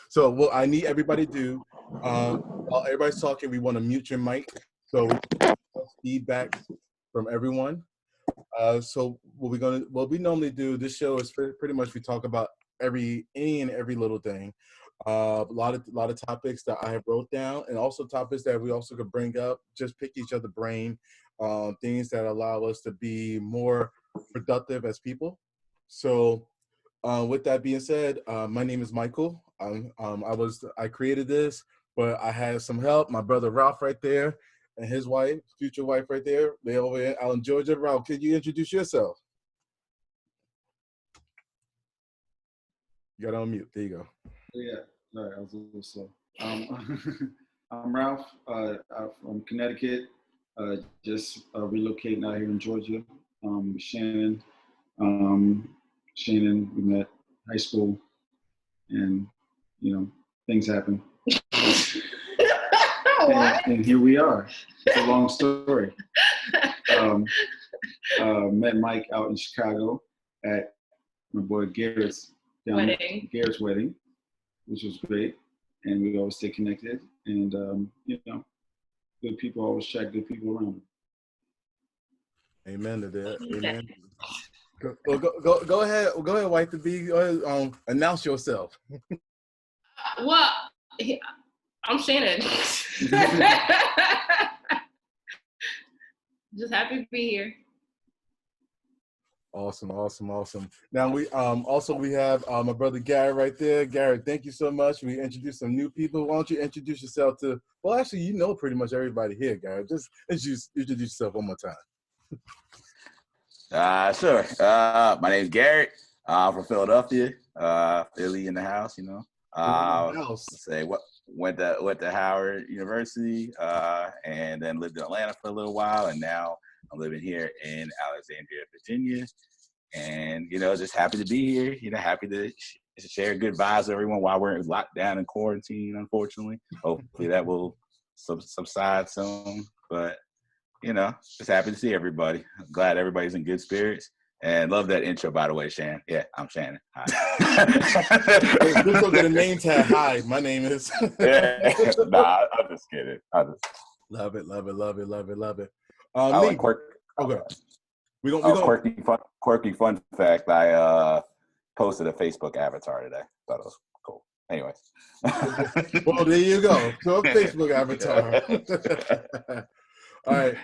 So what I need everybody to do, while everybody's talking, we want to mute your mic so we can get feedback from everyone. So what we normally do, this show is pretty much we talk about any and every little thing. A lot of topics that I have wrote down, and also topics that we also could bring up, just pick each other brain, things that allow us to be more productive as people. So with that being said, my name is Michael. I created this, but I had some help. My brother Ralph right there, and his wife, future wife right there. They over in Allen, Georgia. Ralph, could you introduce yourself? You got on mute. There you go. Yeah, sorry, I was a little slow. I'm Ralph. I'm from Connecticut. Just relocating out here in Georgia. Shannon. Shannon, we met high school, and things happen. and here we are. It's a long story. Met Mike out in Chicago at my boy Garrett's wedding, which was great, and we always stay connected. And good people always check good people around. Amen to that. Amen. Go ahead. Go ahead, wife to be. Go ahead, announce yourself. Well, I'm Shannon. Just happy to be here. Awesome. Now we have my brother Garrett right there. Garrett, thank you so much. We introduced some new people. Why don't you introduce yourself to? Well, actually, you know pretty much everybody here, Garrett. Just introduce yourself one more time. Sure. My name's Garrett. I'm from Philadelphia. Philly in the house, Went to Howard University, and then lived in Atlanta for a little while, and now I'm living here in Alexandria, Virginia, and just happy to be here. Happy to share good vibes with everyone while we're locked down in quarantine. Unfortunately, hopefully that will subside soon. But just happy to see everybody. I'm glad everybody's in good spirits. And love that intro, by the way, Shannon. Yeah, I'm Shannon. Hi. Just look at the name tag. Hi, my name is. Yeah. Nah, I'm just kidding. Love it. Quirky fun fact. I posted a Facebook avatar today. Thought it was cool. Anyways. Well, there you go. So a Facebook avatar. All right,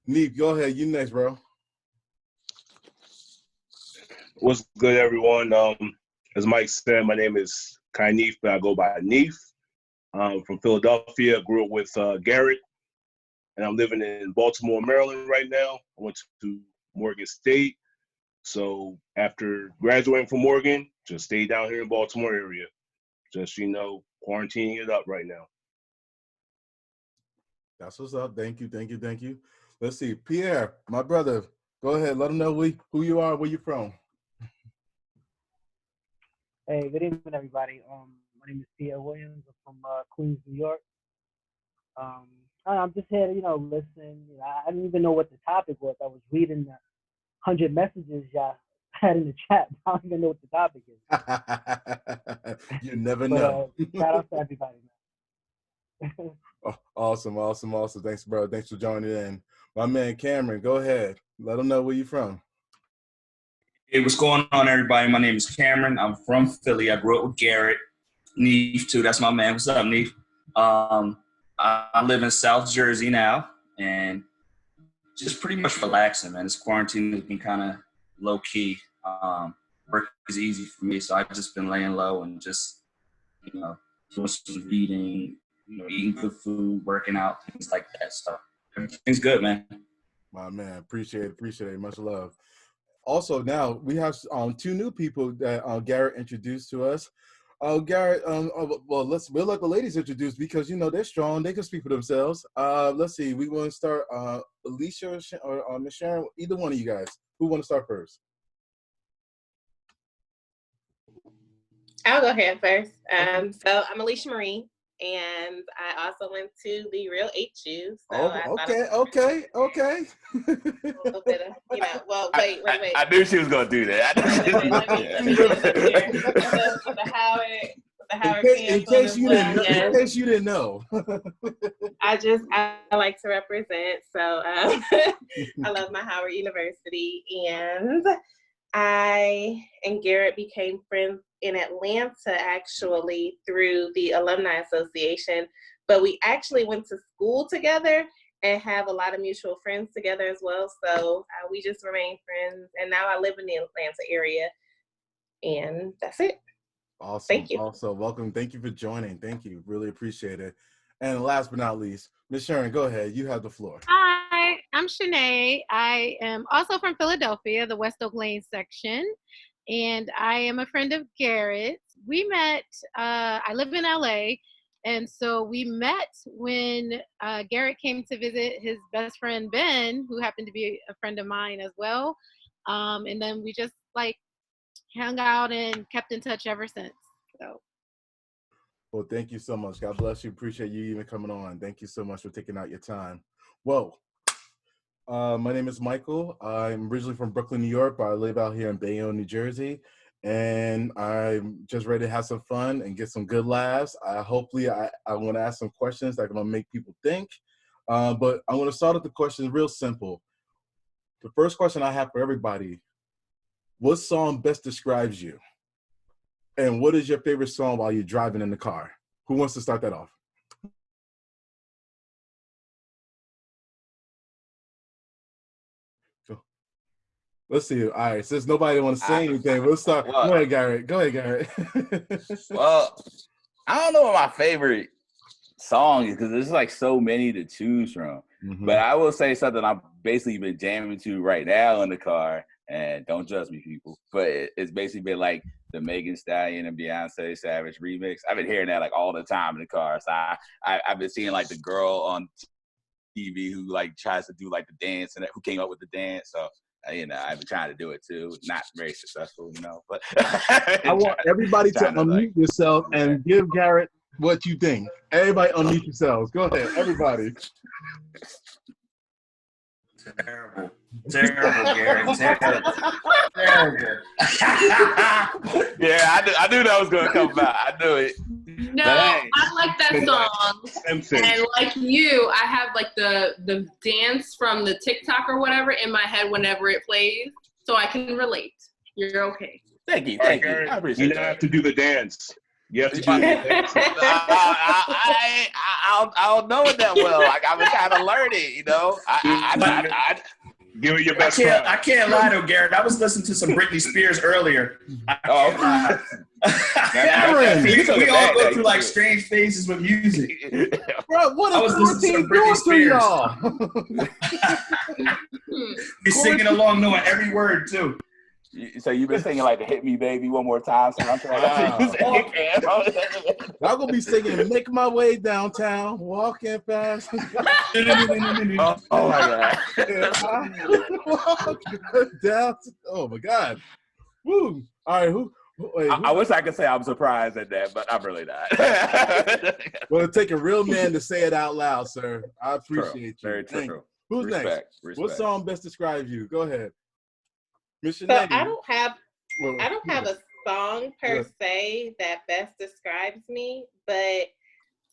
Neef, go ahead. You next, bro. What's good, everyone? As Mike said, my name is Kai Neef, but I go by Neef. I'm from Philadelphia. I grew up with Garrett, and I'm living in Baltimore, Maryland right now. I went to Morgan State. So after graduating from Morgan, just stayed down here in Baltimore area. Just, quarantining it up right now. That's what's up. Thank you. Let's see. Pierre, my brother, go ahead. Let them know who you are, where you're from. Hey, good evening, everybody. My name is Pierre Williams. I'm from Queens, New York. I'm just here to, listen. I didn't even know what the topic was. I was reading the 100 messages y'all had in the chat. I don't even know what the topic is. You never know. Shout out to everybody, man. Oh, awesome. Thanks, bro. Thanks for joining in. My man Cameron, go ahead. Let them know where you're from. Hey, what's going on, everybody? My name is Cameron. I'm from Philly. I grew up with Garrett. Neef, too. That's my man. What's up, Neef? I live in South Jersey now, and just pretty much relaxing, man. This quarantine has been kind of low-key. Work is easy for me, so I've just been laying low and just, doing some reading, eating good food, working out, things like that. So everything's good, man. My man, appreciate it. Much love. Also, now we have two new people that Garrett introduced to us. Garrett, we'll let the ladies introduce because they're strong. They can speak for themselves. Let's see. We want to start. Alicia or Miss Sharon. Either one of you guys. Who want to start first? I'll go ahead first. So I'm Alicia Marie, and I also went to the Real HU. So Okay. A little bit of, well, wait. I knew she was gonna do that. Let me get in here. With the Howard In case you didn't know. I like to represent. So I love my Howard University, and I and Garrett became friends in Atlanta actually through the Alumni Association, but we actually went to school together and have a lot of mutual friends together as well. So we just remain friends, and now I live in the Atlanta area, and that's it. Awesome. Thank you. Also, welcome. Thank you for joining. Thank you. Really appreciate it. And last but not least, Ms. Sharon, go ahead. You have the floor. Hi, I'm Shanae. I am also from Philadelphia, the West Oak Lane section, and I am a friend of Garrett's. We met, I live in LA, and so we met when Garrett came to visit his best friend, Ben, who happened to be a friend of mine as well. And then we just hung out and kept in touch ever since. So. Well, thank you so much. God bless you. Appreciate you even coming on. Thank you so much for taking out your time. Well, my name is Michael. I'm originally from Brooklyn, New York, but I live out here in Bayonne, New Jersey. And I'm just ready to have some fun and get some good laughs. Hopefully, I want to ask some questions that are going to make people think. But I'm going to start with the question real simple. The first question I have for everybody, what song best describes you? And what is your favorite song while you're driving in the car? Who wants to start that off? Let's see. All right, since nobody wants to say anything, we'll start. Go ahead, Garrett. Well, I don't know what my favorite song is because there's so many to choose from. Mm-hmm. But I will say something I've basically been jamming to right now in the car, and don't judge me, people. But it's basically been the Megan Stallion and Beyonce Savage remix. I've been hearing that all the time in the car. So I've been seeing the girl on TV who tries to do the dance and who came up with the dance. So I've been trying to do it too. Not very successful, but I want everybody to unmute yourself and give Garrett what you think. Everybody unmute yourselves. Go ahead, everybody. Terrible, Garrett. Terrible. Yeah, I knew that was gonna come out. I knew it. No, I like that song. And like you, I have the dance from the TikTok or whatever in my head whenever it plays, so I can relate. You're okay. Thank you. Garrett, I appreciate you that. have to do the dance. You have to do the dance. I don't know it that well. I've been trying to learn it. I give it your best. I can't lie to Garrett. I was listening to some Britney Spears earlier. We all go through strange phases with music. Bro, what is quarantine doing to y'all? Be singing along, knowing every word too. So you've been singing the "Hit Me, Baby" one more time. So I'm gonna be singing "Make My Way Downtown," walking fast. Oh my God! Oh my God! Woo! All right, wait, I wish I could say I'm surprised at that, but I'm really not. Well, it takes a real man to say it out loud, sir. I appreciate you. Very true. Who's Respect. next? What song best describes you? Go ahead. So I don't have a song per se that best describes me, but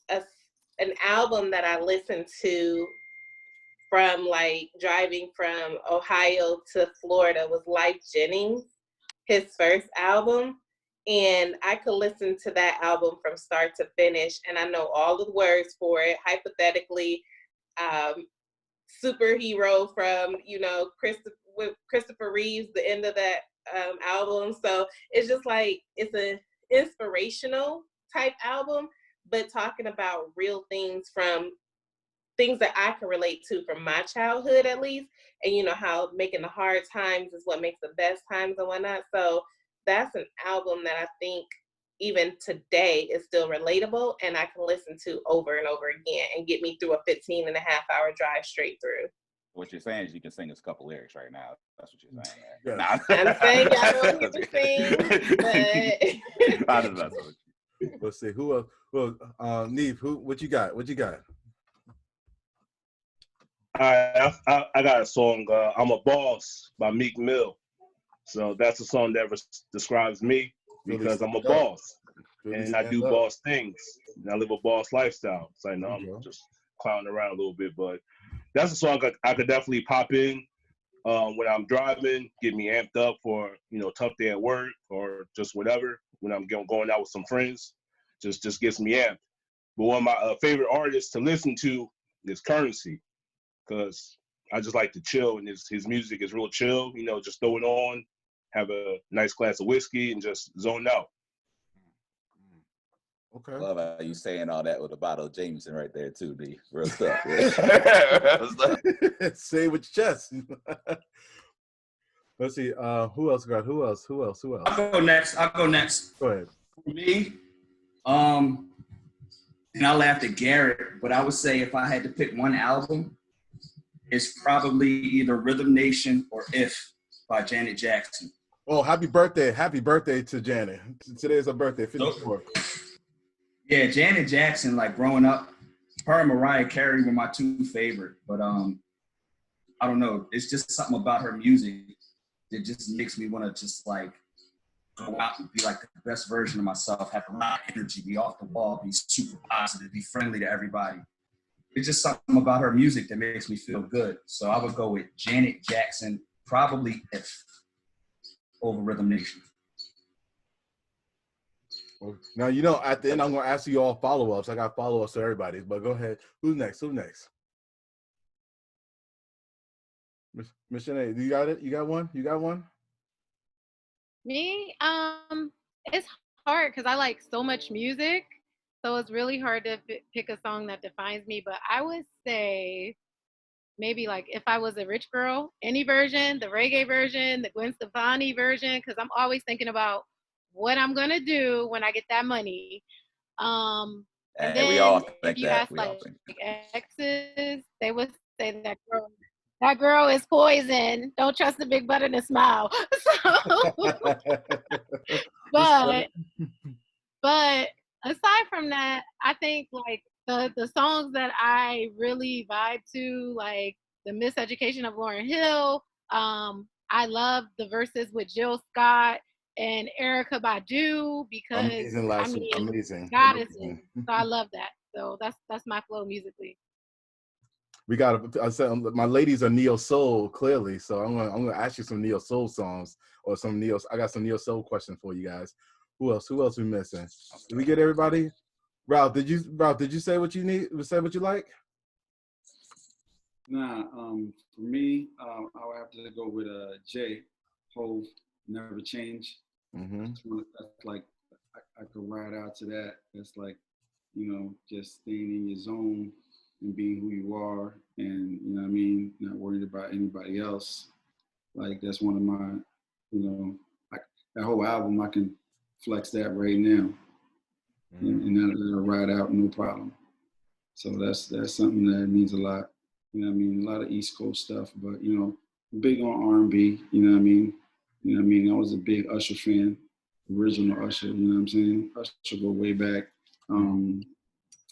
an album that I listened to from driving from Ohio to Florida was Life Jennings, his first album. And I could listen to that album from start to finish, and I know all the words for it. Hypothetically, superhero from, Christopher Reeves, the end of that album. So it's just it's an inspirational type album, but talking about real things from things that I can relate to from my childhood at least. And how making the hard times is what makes the best times and whatnot. So that's an album that I think even today is still relatable and I can listen to over and over again and get me through a 15-and-a-half-hour drive straight through. What you're saying is you can sing us a couple lyrics right now. That's what you're saying. Yeah. I'm saying I don't get to sing, but I don't know. Let's see who else. Well, Neve, what you got? What you got? I got a song, I'm a Boss by Meek Mill. So that's a song that describes me because I'm a boss and I do boss things. And I live a boss lifestyle. So I know I'm just clowning around a little bit, but that's a song I could definitely pop in when I'm driving, get me amped up for, tough day at work or just whatever. When I'm going out with some friends, just gets me amped. But one of my favorite artists to listen to is Currency, because I just like to chill, and his music is real chill. Just throw it on, have a nice glass of whiskey, and just zone out. Okay. Love how you saying all that with a bottle of Jameson right there too, D. Real stuff. Say it with your chest. Let's see. Who else got? Who else? I'll go next. Go ahead. For me, and I laughed at Garrett, but I would say if I had to pick one album, it's probably either Rhythm Nation or If by Janet Jackson. Oh, happy birthday to Janet. Today is her birthday, 54. Yeah, Janet Jackson, like growing up, her and Mariah Carey were my two favorite. But I don't know. It's just something about her music that just makes me want to just like go out and be like the best version of myself, have a lot of energy, be off the wall, be super positive, be friendly to everybody. It's just something about her music that makes me feel good. So I would go with Janet Jackson, probably If, over Rhythm Nation. Now, at the end, I'm going to ask you all follow-ups. I got follow-ups to everybody, but go ahead. Who's next? Miss Shanae, you got it? You got one? Me? It's hard because I like so much music. So it's really hard to pick a song that defines me. But I would say maybe like If I Was a Rich Girl, any version, the reggae version, the Gwen Stefani version, because I'm always thinking about what I'm going to do when I get that money. And then we all think if you that. ask like exes, they would say that girl is poison. Don't trust the big butt and a smile. But aside from that, I think like the songs that I really vibe to, like the Miseducation of Lauryn Hill. I love the verses with Jill Scott and Erykah Badu because amazing. goddesses. So I love that. So that's my flow musically. I said my ladies are neo soul clearly, so I'm gonna ask you some neo soul songs or some neo. I got some neo soul questions for you guys. Who else we missing? Did we get everybody? Ralph, did you say what you need? Say what you like? Nah, for me, I would have to go with Jay, Hove, Never Change. Mm-hmm. That's like I could ride out to that. That's like, just staying in your zone and being who you are, and not worried about anybody else. Like that's one of my, that whole album I can flex that right now, and that'll ride out no problem. So that's something that means a lot. A lot of East Coast stuff, but big on R&B. I was a big Usher fan, original Usher. You know what I'm saying? Usher go way back. Don't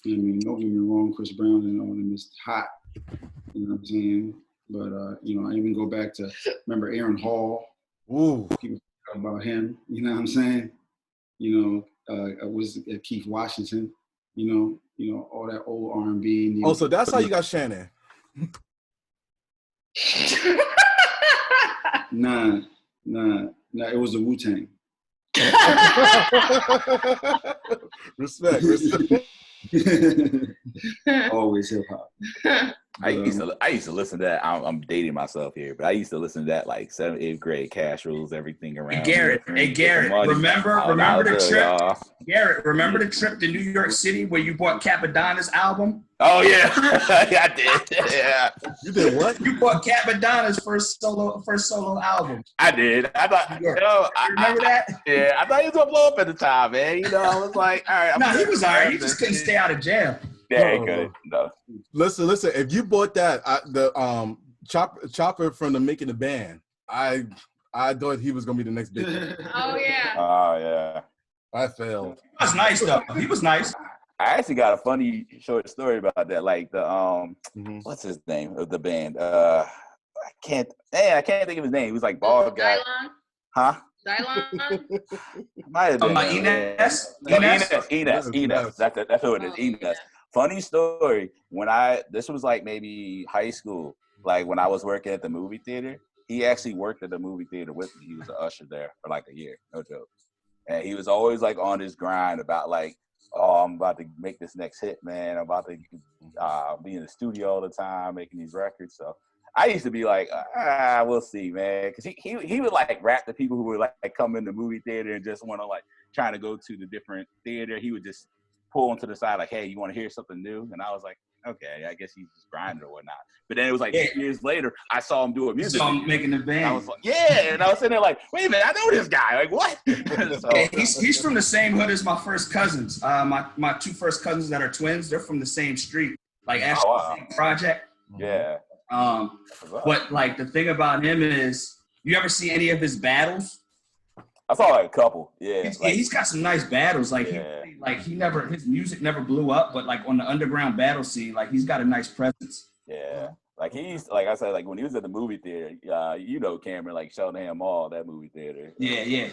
get me wrong, Chris Brown and all them is hot. You know what I'm saying? But I even go back to remember Aaron Hall. Ooh, people talk about him. You know what I'm saying? I was Keith Washington. All that old R&B. Oh, so that's how you got Shannon. Nah. It was a Wu-Tang. Respect. Always hip hop. I used to listen to that. I'm dating myself here, but I used to listen to that like 7th, 8th grade. Cash Rules, everything around. Hey Garrett, remember the trip? Garrett, remember the trip to New York City where you bought Capadonna's album? Oh yeah, I did. Yeah. You did what? You bought Capadonna's first solo album. I did. I thought. Remember that? Yeah, I thought he was gonna blow up at the time, man. I was like, all right. No, he was all right. He just couldn't stay out of jail. Yeah, he couldn't. No. Listen. If you bought that, the Chopper from the Making the Band, I thought he was gonna be the next big. Oh yeah. Oh yeah. I failed. He was nice though. He was nice. I actually got a funny short story about that. Like the Mm-hmm. what's his name of the band? I can't think of his name. He was like bald guy. Dylon? Huh? Dylon? Might have been. Enes? No, Enes? Enes. That's who it is. Enes. Funny story. This was like maybe high school. Like when I was working at the movie theater, he actually worked at the movie theater with me. He was an usher there for like a year. No joke. And he was always like on his grind about like, oh, I'm about to make this next hit, man. I'm about to be in the studio all the time making these records. So I used to be like, we'll see, man. Because he would like rap the people who would like come in the movie theater and just want to like trying to go to the different theater. He would just pull them to the side like, hey, you want to hear something new? And I was like, okay, I guess he's just grinding or whatnot. But then it was like 2 years later, I saw him do a music video. Making the band. I was like, yeah. And I was sitting there like, wait a minute, I know this guy. Like, what? So, yeah, he's from the same hood as my first cousins. My two first cousins that are twins, they're from the same street. Like, actually, the same project. Yeah. But, like, the thing about him is, you ever see any of his battles? I saw like a couple. Yeah. He's got some nice battles. Like, his music never blew up, but, like, on the underground battle scene, like, he's got a nice presence. Yeah. Like like I said, like when he was at the movie theater, Cameron, like Cheltenham Mall, that movie theater. Yeah.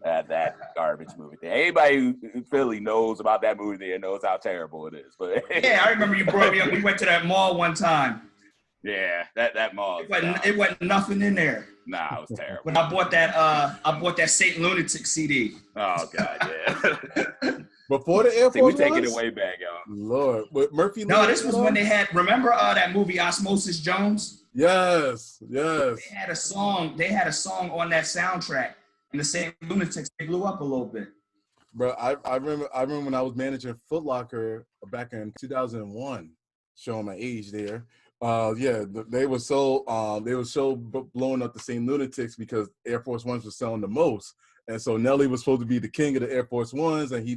That garbage movie theater. Anybody who in Philly knows about that movie theater knows how terrible it is. But yeah, I remember you brought me up. We went to that mall one time. Yeah, that mall. It wasn't nothing in there. Nah, it was terrible. When I bought that Saint Lunatic CD. Oh God, yeah. Before the Air Force we taking it way back, y'all. Lord, with Murphy. No, this was when they had. Remember that movie Osmosis Jones? Yes. They had a song. They had a song on that soundtrack, and the Saint Lunatics they blew up a little bit. Bro, I remember when I was managing Foot Locker back in 2001, showing my age there. They were so blowing up the Saint Lunatics because Air Force Ones were selling the most. And so Nelly was supposed to be the king of the Air Force Ones, and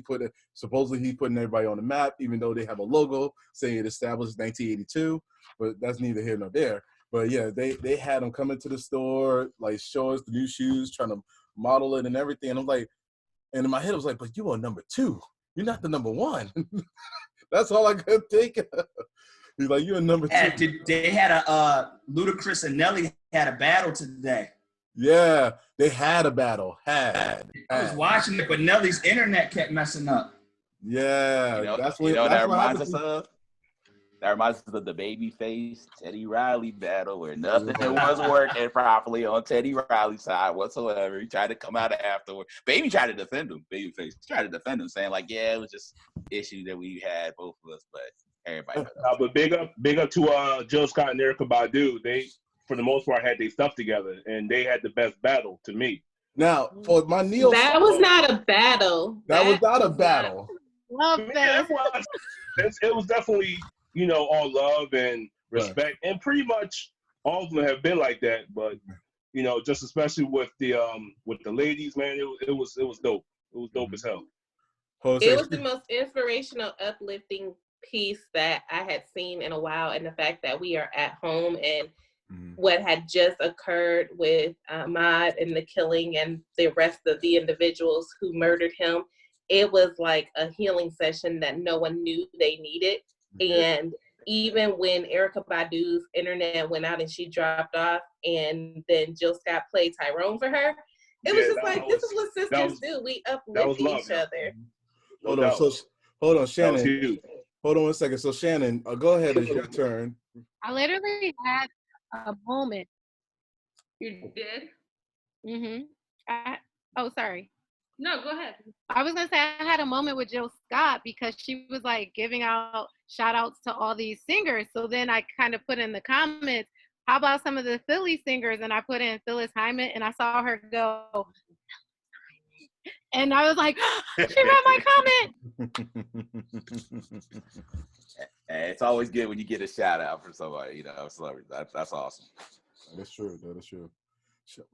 supposedly he putting everybody on the map, even though they have a logo saying it established 1982. But that's neither here nor there. But yeah, they had them coming to the store, like show us the new shoes, trying to model it and everything. And I'm like, and in my head I was like, but you are number 2. You're not the number 1. That's all I could think of. He's like, you're number 2. They had a Ludacris and Nelly had a battle today. Yeah, they had a battle. I was watching it, but Nelly's internet kept messing up. Yeah, that reminds us of. That reminds us of the Babyface Teddy Riley battle where nothing was working properly on Teddy Riley's side whatsoever. He tried to come out afterward. Baby tried to defend him. Babyface tried to defend him, saying like, "Yeah, it was just issue that we had, both of us." But everybody. But big up to Jill Scott and Erykah Badu. They, for the most part, had their stuff together, and they had the best battle to me. Now, for my Neil, that was not a battle. That was not a battle. Love that. It was definitely, all love and respect, and pretty much all of them have been like that. But just especially with the ladies, man, it was dope. It was dope as hell. It was the most inspirational, uplifting piece that I had seen in a while, and the fact that we are at home and what had just occurred with Ahmaud and the killing and the rest of the individuals who murdered him. It was like a healing session that no one knew they needed. And even when Erykah Badu's internet went out and she dropped off, and then Jill Scott played Tyrone for her, it was just like, this is what sisters do. We uplift each other. Hold on, Shannon. Hold on 1 second. So Shannon, go ahead. It's your turn. I literally had a moment. You did? Oh, sorry. No, go ahead. I was gonna say I had a moment with Jill Scott because she was like giving out shout outs to all these singers. So then I kind of put in the comments, how about some of the Philly singers? And I put in Phyllis Hyman, and I saw her go, and I was like, she read my comment. Hey, it's always good when you get a shout out from somebody, celebrity. That's awesome. That is true.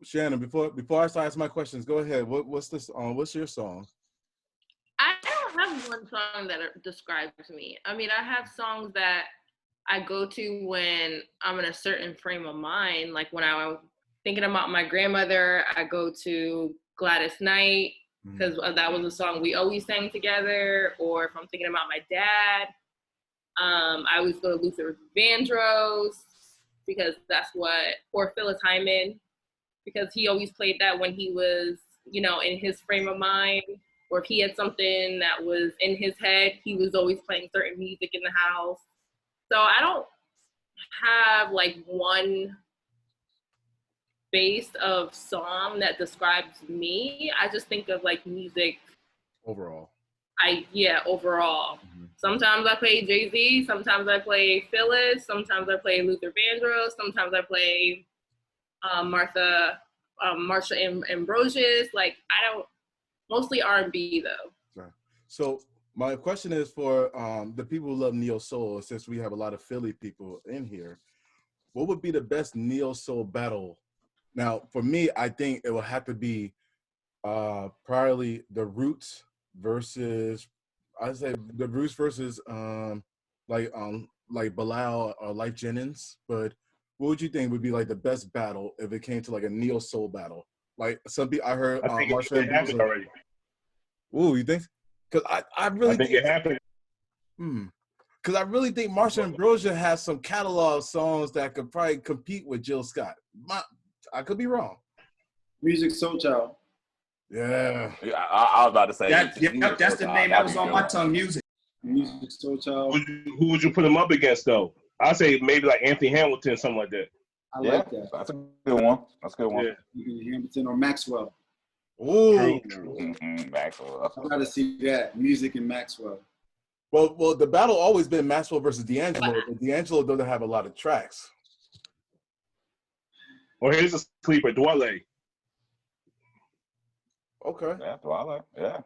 Shannon, before I start asking my questions, go ahead. What's this? What's your song? I don't have one song that describes me. I mean, I have songs that I go to when I'm in a certain frame of mind. Like when I'm thinking about my grandmother, I go to Gladys Knight. because that was a song we always sang together. Or if I'm thinking about my dad, I always go to Luther Vandross because that's what, or Phyllis Hyman, because he always played that when he was, you know, in his frame of mind, or if he had something that was in his head, he was always playing certain music in the house. So I don't have like one base of song that describes me. I just think of like music overall. Overall. Sometimes I play Jay-Z, sometimes I play Phyllis, sometimes I play Luther Vandross, sometimes I play Marsha Ambrosius. Like, I don't, mostly R&B though. Right. So my question is for the people who love neo soul, since we have a lot of Philly people in here, what would be the best neo soul battle? Now, for me, I think it will have to be probably the Roots versus, I say the Roots versus like Bilal or Life Jennings. But what would you think would be like the best battle if it came to like a neo soul battle? Like some people, I heard I think Marsha it happened already. Ooh, you think? Because I really think it happened. Because I really think Marsha Ambrosia has some catalog songs that could probably compete with Jill Scott. I could be wrong. Music Soul Child. Yeah. I was about to say that. Yep, that's the name that was on my tongue. Music Soul Child. Who would you put him up against though? I'd say maybe like Anthony Hamilton, something like that. I like that. That's a good one. That's a good one. Yeah. Hamilton or Maxwell. Ooh. Maxwell. I'd rather see that. Music and Maxwell. Well, the battle always been Maxwell versus D'Angelo, but D'Angelo doesn't have a lot of tracks. Or here's a sleeper, Dwele. Okay. Yeah, Dwele. Yeah.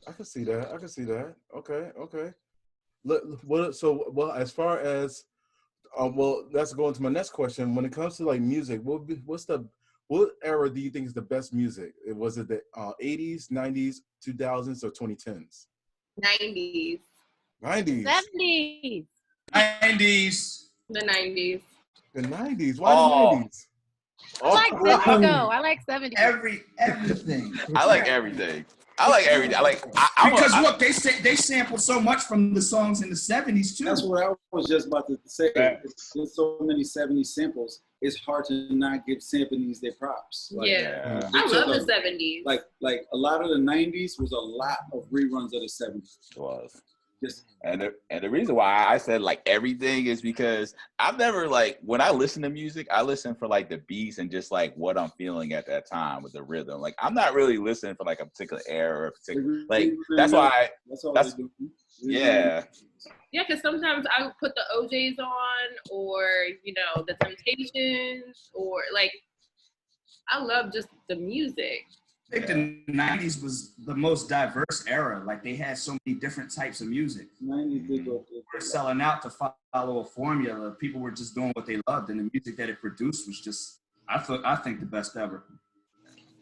I can see that. Okay. Well, as far as let's go into my next question. When it comes to like music, what era do you think is the best music? Was it the 80s, 90s, 2000s, or 2010s? 90s. 90s. 70s. 90s. The 90s. The 90s. Why the 90s? I like 70s though. I like 70s. Everything. I like everything. Because look, they sampled so much from the songs in the 70s too. That's what I was just about to say. There's so many 70s samples. It's hard to not give samples their props. Like, I love the 70s. Like a lot of the 90s was a lot of reruns of the 70s. It was. And the reason why I said like everything is because I've never like, when I listen to music, I listen for like the beats and just like what I'm feeling at that time with the rhythm. Like I'm not really listening for like a particular era or a particular like that's why yeah. Yeah, because sometimes I would put the OJs on, or you know, the Temptations, or like I love just the music. I think the 90s was the most diverse era. Like they had so many different types of music. 90s did go were selling out to follow a formula. People were just doing what they loved, and the music that it produced was just, I think the best ever.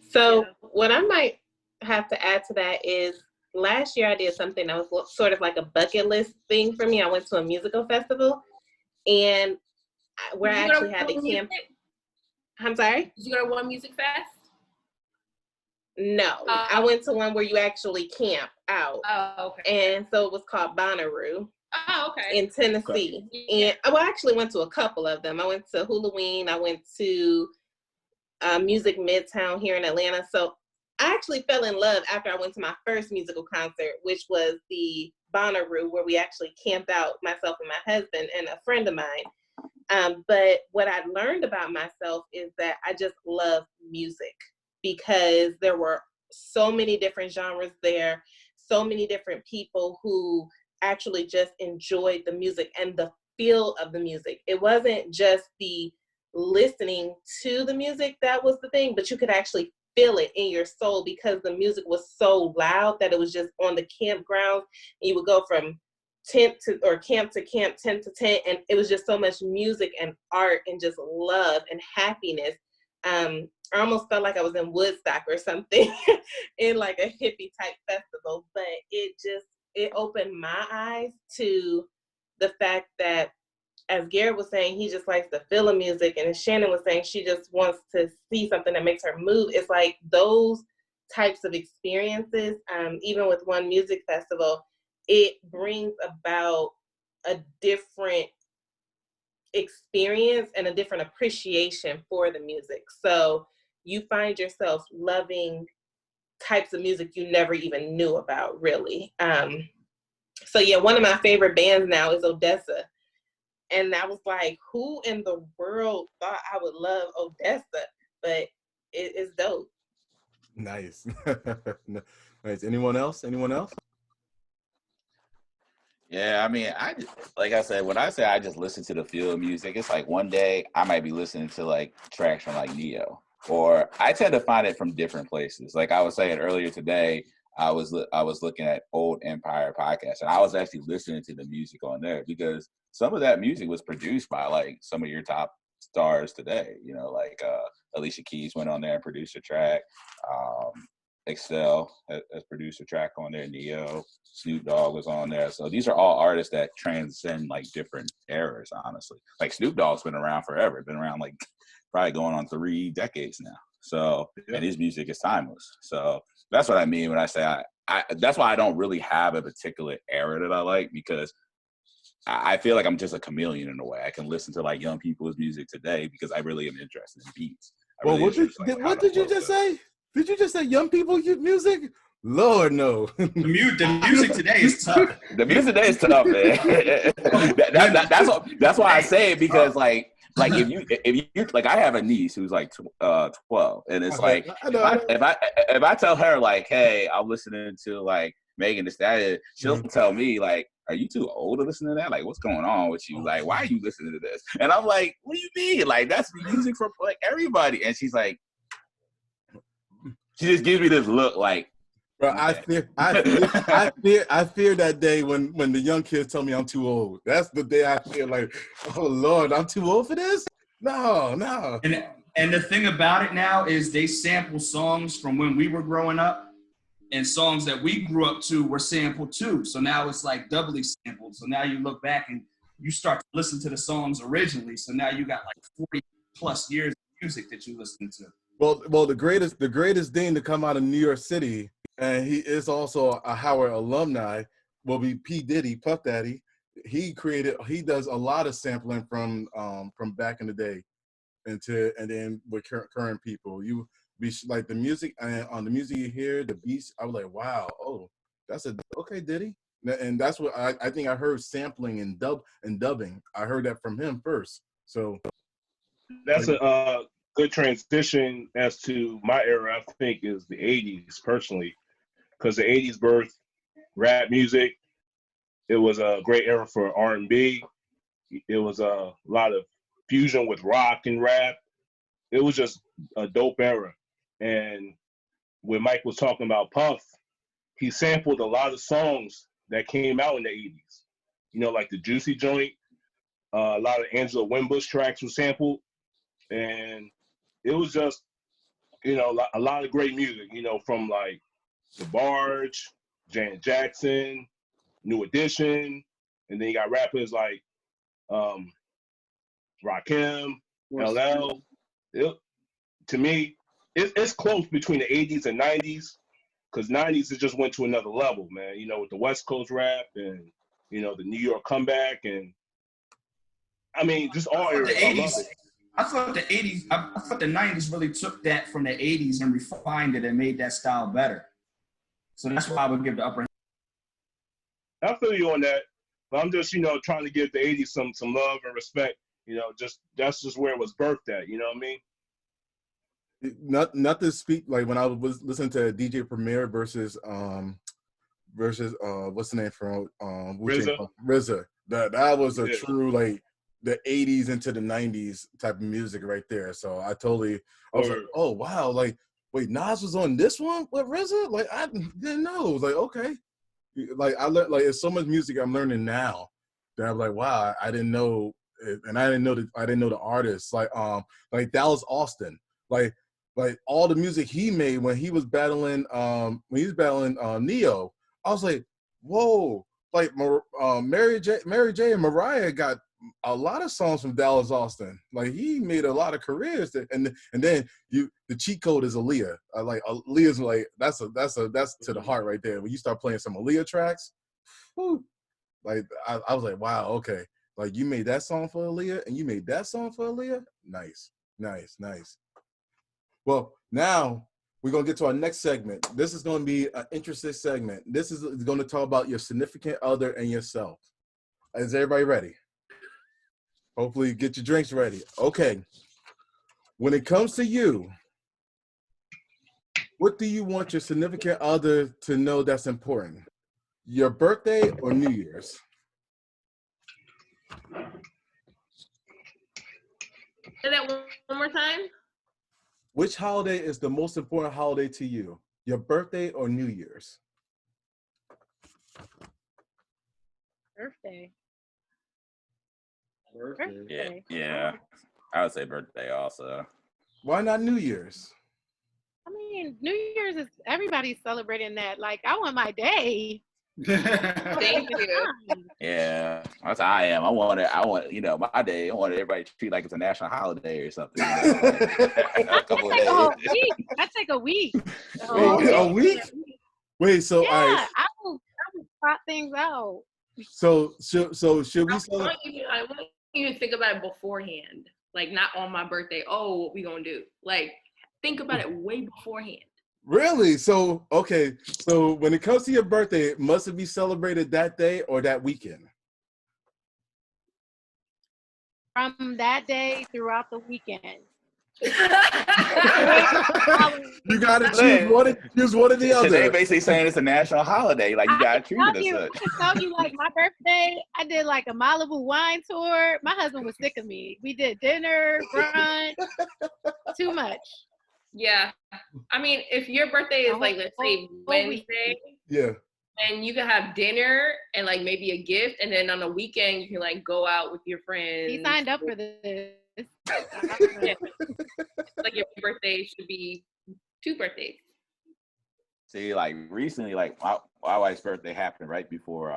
So what I might have to add to that is last year I did something that was sort of like a bucket list thing for me. I went to a musical festival, and where I actually had to camp. I'm sorry? Did you go to one music fest? No, I went to one where you actually camp out. Oh, okay. And so it was called Bonnaroo. Oh, okay. In Tennessee. Okay. And I actually went to a couple of them. I went to Halloween. I went to Music Midtown here in Atlanta. So I actually fell in love after I went to my first musical concert, which was the Bonnaroo, where we actually camped out, myself and my husband and a friend of mine. But what I learned about myself is that I just love music, because there were so many different genres there, so many different people who actually just enjoyed the music and the feel of the music. It wasn't just the listening to the music that was the thing, but you could actually feel it in your soul, because the music was so loud that it was just on the campgrounds. And you would go from camp to camp, tent to tent, and it was just so much music and art and just love and happiness. I almost felt like I was in Woodstock or something in like a hippie type festival, but it opened my eyes to the fact that as Garrett was saying, he just likes to feel the music, and as Shannon was saying, she just wants to see something that makes her move. It's like those types of experiences, even with one music festival, it brings about a different experience and a different appreciation for the music. So you find yourself loving types of music you never even knew about, really. So yeah, one of my favorite bands now is Odessa. And I was like, who in the world thought I would love Odessa? But it's dope. Nice. Nice. Anyone else? Yeah, I mean, like I said, when I say I just listen to the feel of music, it's like one day I might be listening to like tracks from like Neo, or I tend to find it from different places. Like I was saying earlier today, I was looking at old Empire podcasts, and I was actually listening to the music on there because some of that music was produced by like some of your top stars today. You know, like Alicia Keys went on there and produced a track. Excel has produced a track on there. Neo, Snoop Dogg was on there. So these are all artists that transcend like different eras, honestly. Like Snoop Dogg's been around forever. Been around like probably going on 3 decades now. So, and his music is timeless. So that's what I mean when I say I that's why I don't really have a particular era that I like, because I feel like I'm just a chameleon in a way. I can listen to like young people's music today because I really am interested in beats. Well, what did you just say? Did you just say young people music? Lord, no. The music today is tough. The music today is tough, man. That's why I say it, because like if you like, I have a niece who's like 12, and it's like if I tell her like, hey, I'm listening to like Megan Thee Stallion, she'll tell me like, are you too old to listen to that? Like, what's going on with you? Like, why are you listening to this? And I'm like, what do you mean? Like, that's music for like everybody. And she's like, she just gives me this look like, bro, okay. I fear that day when the young kids tell me I'm too old. That's the day I feel like, oh Lord, I'm too old for this? No. And the thing about it now is they sample songs from when we were growing up, and songs that we grew up to were sampled too. So now it's like doubly sampled. So now you look back and you start to listen to the songs originally. So now you got like 40 plus years of music that you listen to. Well, the greatest thing to come out of New York City, and he is also a Howard alumni, will be P. Diddy, Puff Daddy. He does a lot of sampling from back in the day, and then with current people. You be like the music, and on the music you hear, the beats, I was like, wow, oh, that's okay, Diddy. And that's what I think I heard, sampling and dubbing. I heard that from him first. So that's a good transition as to my era. I think is the 80s personally, because the 80s birthed rap music. It was a great era for R&B. It was a lot of fusion with rock and rap. It was just a dope era. And when Mike was talking about Puff, he sampled a lot of songs that came out in the 80s. You know, like the Juicy Joint, a lot of Angela Winbush tracks were sampled. And it was just, you know, a lot of great music, you know, from like The Barge, Janet Jackson, New Edition, and then you got rappers like Rakim, LL. To me, it's close between the 80s and 90s, because 90s it just went to another level, man. You know, with the West Coast rap and, you know, the New York comeback, and I mean, just all eras. I love it. I thought the 80s, I thought the 90s really took that from the 80s and refined it and made that style better. So that's why I would give the upper hand. I feel you on that. But I'm just, you know, trying to give the 80s some love and respect. You know, that's just where it was birthed at. You know what I mean? Not to speak, like when I was listening to DJ Premier versus what's the name from RZA. That was a true like the 80s into the 90s type of music right there. So I was like, oh wow, like wait, Nas was on this one with RZA? Like I didn't know. It was like, okay. Like I learned, like it's so much music I'm learning now that I'm like, wow, I didn't know, and I didn't know the artists like Dallas Austin, like all the music he made when he was battling Neo. I was like, whoa, like Mary J and Mariah got a lot of songs from Dallas Austin. Like he made a lot of careers, and then the cheat code is Aaliyah. Like Aaliyah's like that's to the heart right there. When you start playing some Aaliyah tracks, whew, like I was like, wow, okay. Like you made that song for Aaliyah, and you made that song for Aaliyah. Nice. Well, now we're gonna get to our next segment. This is gonna be an interesting segment. This is going to talk about your significant other and yourself. Is everybody ready? Hopefully get your drinks ready. Okay. When it comes to you, what do you want your significant other to know that's important? Your birthday or New Year's? Say that one more time. Which holiday is the most important holiday to you? Your birthday or New Year's? Birthday. Yeah. I would say birthday also. Why not New Year's? I mean, New Year's is everybody's celebrating that. Like, I want my day. Thank you. Yeah, that's how I am. I want my day. I want everybody to treat like it's a national holiday or something. A couple of days. I take a week. A week? Wait, so yeah, all right. I will plot things out. So should we I want you to think about it beforehand. Like not on my birthday. Oh, what we gonna do? Like think about it way beforehand. Really? So okay. So when it comes to your birthday, must it be celebrated that day or that weekend? From that day throughout the weekend. You gotta choose one or the other. So they basically saying it's a national holiday. Like you gotta treat it as such. I can tell you, like my birthday, I did like a Malibu wine tour. My husband was sick of me. We did dinner, brunch, too much. Yeah, I mean, if your birthday is like, let's say Wednesday, yeah, and you can have dinner and like maybe a gift, and then on the weekend you can like go out with your friends. He signed up for this. Yeah. Like your birthday should be 2 birthdays. See, like recently, like my wife's birthday happened right before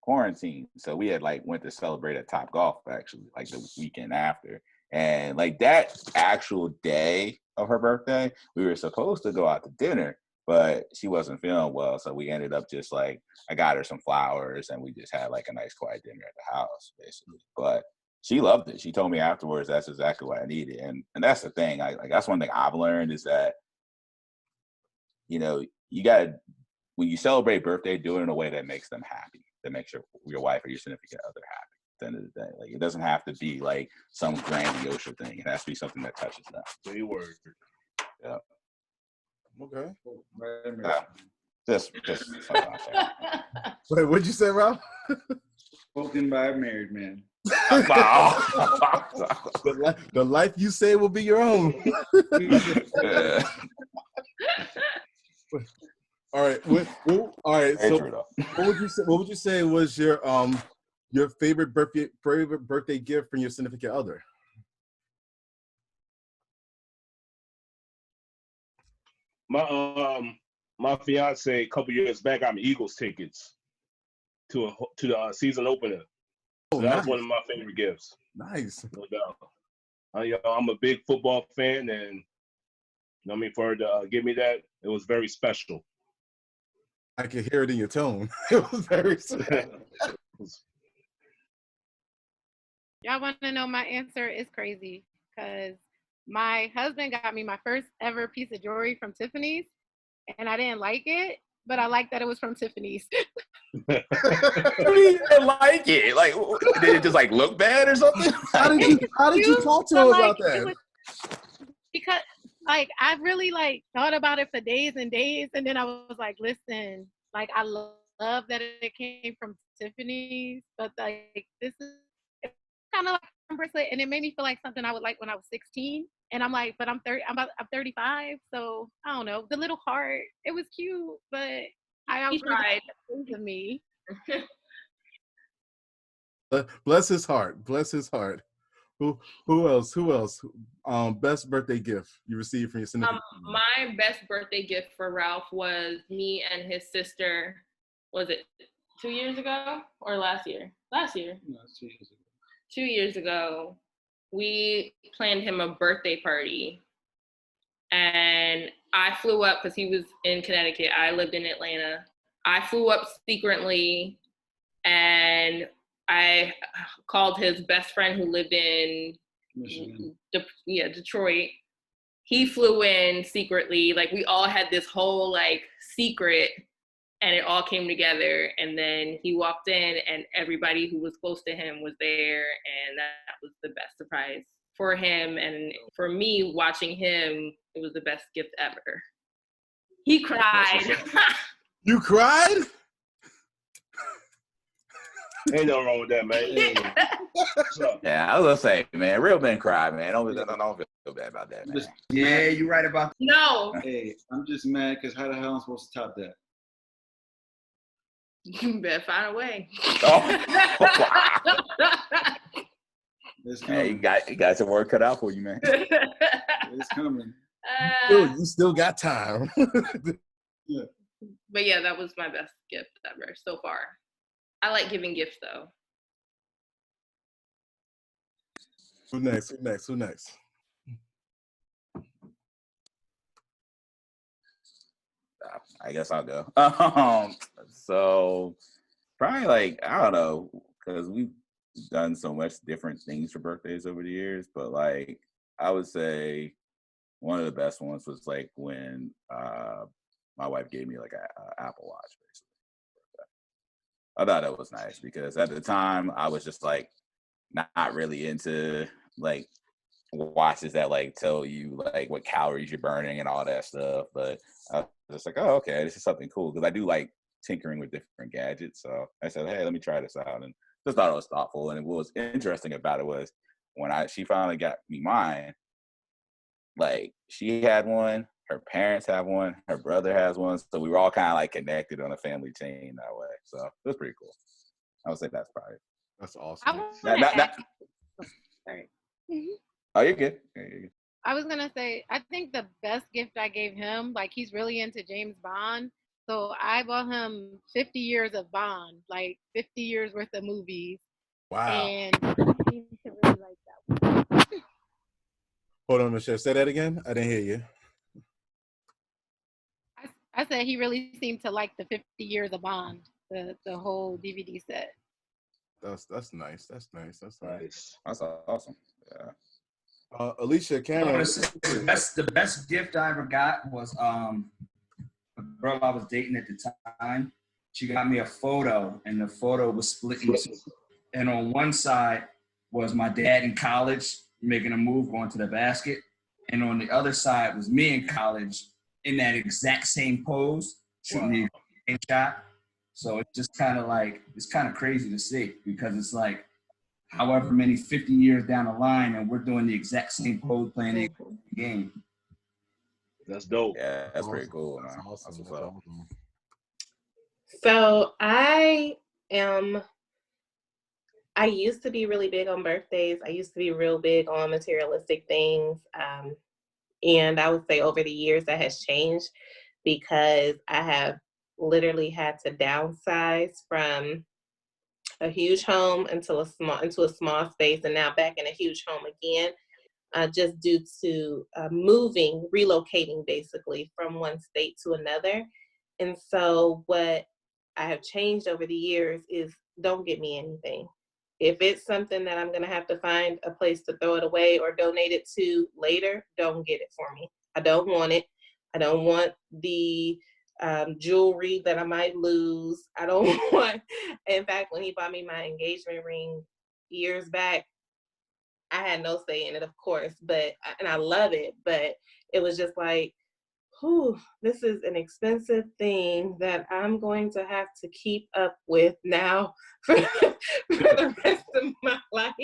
quarantine, so we had like went to celebrate at Top Golf actually, like the weekend after, and like that actual day of her birthday, we were supposed to go out to dinner, but she wasn't feeling well, so we ended up just like I got her some flowers and we just had like a nice quiet dinner at the house basically. But she loved it. She told me afterwards that's exactly what I needed, and that's the thing. That's one thing I've learned is that you gotta when you celebrate birthday, do it in a way that makes them happy, that makes your wife or your significant other happy. At the end of the day, like it doesn't have to be like some grandiose thing. It has to be something that touches them. Say word. Yeah. Okay. Just Wait, what'd you say, Ralph? Spoken by a married man. The life you say will be your own. All right. All right. So, what would you say was your favorite birthday gift from your significant other? My fiance a couple years back got me Eagles tickets to the season opener. So that was one of my favorite gifts. Nice. No doubt. I'm a big football fan, and for her to give me that, it was very special. I could hear it in your tone. It was very special. Y'all want to know my answer? It's crazy because my husband got me my first ever piece of jewelry from Tiffany's, and I didn't like it, but I liked that it was from Tiffany's. You didn't like it? Like, did it just like look bad or something? How did you talk to him about that? Because like I really like thought about it for days and days, and then I was like, listen, like I love that it came from Tiffany's, but like this is kind of like a bracelet, and it made me feel like something I would like when I was 16. And I'm like, but I'm 35, so I don't know. The little heart, it was cute, but I tried of me. Bless his heart. Bless his heart. Who else? Best birthday gift you received from your significant other? My best birthday gift for Ralph was me and his sister. Was it 2 years ago or last year? Last year. No, 2 years ago. 2 years ago, we planned him a birthday party. And I flew up because he was in Connecticut. I lived in Atlanta. I flew up secretly and I called his best friend who lived in Detroit. He flew in secretly. Like, we all had this whole like secret, and it all came together. And then he walked in and everybody who was close to him was there. And that was the best surprise for him. And for me, watching him, it was the best gift ever. He cried. You cried? Ain't nothing wrong with that, man. Yeah, I was gonna say, man, real men cry, man. Don't feel bad about that, man. Yeah, you're right about that. No. Hey, I'm just mad because how the hell am I supposed to top that? You better find a way. Oh. It's Hey, coming. you got some work cut out for you, man. It's coming. You still got time. Yeah. But yeah, that was my best gift ever so far. I like giving gifts though. Who next? I guess I'll go. So probably like, I don't know, because we've done so much different things for birthdays over the years, but like I would say one of the best ones was like when my wife gave me like a Apple Watch, basically. I thought that was nice because at the time I was just like not really into like watches that like tell you like what calories you're burning and all that stuff, but I was just like, oh, okay, this is something cool because I do like tinkering with different gadgets. So I said, hey, let me try this out, and just thought it was thoughtful. And what was interesting about it was when she finally got me mine, like she had one, her parents have one, her brother has one, so we were all kind of like connected on a family chain that way. So it was pretty cool. I would say that's probably. That's awesome. Sorry. Oh, you're good. You're good. I was gonna say, I think the best gift I gave him, like he's really into James Bond, so I bought him 50 years of Bond, like 50 years worth of movies. Wow. And he seemed to really like that one. Hold on, Michelle. Say that again. I didn't hear you. I said he really seemed to like the 50 years of Bond, the whole DVD set. That's nice. That's nice. That's awesome. Yeah. Alicia, Cameron. The best gift I ever got was a girl I was dating at the time. She got me a photo, and the photo was split in two. And on one side was my dad in college making a move going to the basket, and on the other side was me in college in that exact same pose, shooting the same shot. So it's just kind of like, it's kind of crazy to see because it's like however many 50 years down the line and we're doing the exact same pose playing the game. That's dope. Yeah, that's pretty cool, man. That's awesome. That's what's up. So I used to be really big on birthdays. I used to be real big on materialistic things. And I would say over the years that has changed because I have literally had to downsize from a huge home into a small space, and now back in a huge home again, just due to relocating basically from one state to another. And so what I have changed over the years is don't get me anything. If it's something that I'm going to have to find a place to throw it away or donate it to later, don't get it for me. I don't want it. I don't want the jewelry that I might lose. I don't want, in fact, when he bought me my engagement ring years back, I had no say in it, of course, and I love it, but it was just like, this is an expensive thing that I'm going to have to keep up with now for the rest of my life.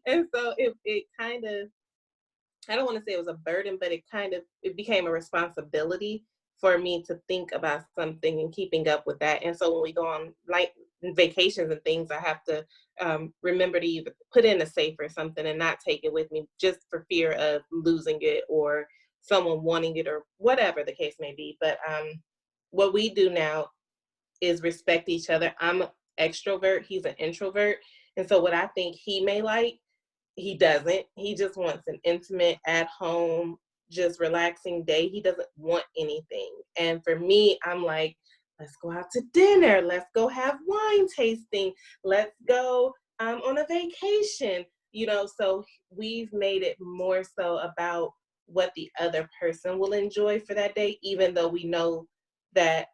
And so it kind of, I don't want to say it was a burden, but it became a responsibility for me to think about something and keeping up with that. And so when we go on like vacations and things, I have to remember to either put in a safe or something and not take it with me just for fear of losing it or someone wanting it or whatever the case may be. But what we do now is respect each other. I'm an extrovert, he's an introvert. And so what I think he may like, he doesn't. He just wants an intimate, at home, just relaxing day. He doesn't want anything. And for me, I'm like, let's go out to dinner. Let's go have wine tasting. Let's go on a vacation. So we've made it more so about what the other person will enjoy for that day, even though we know that,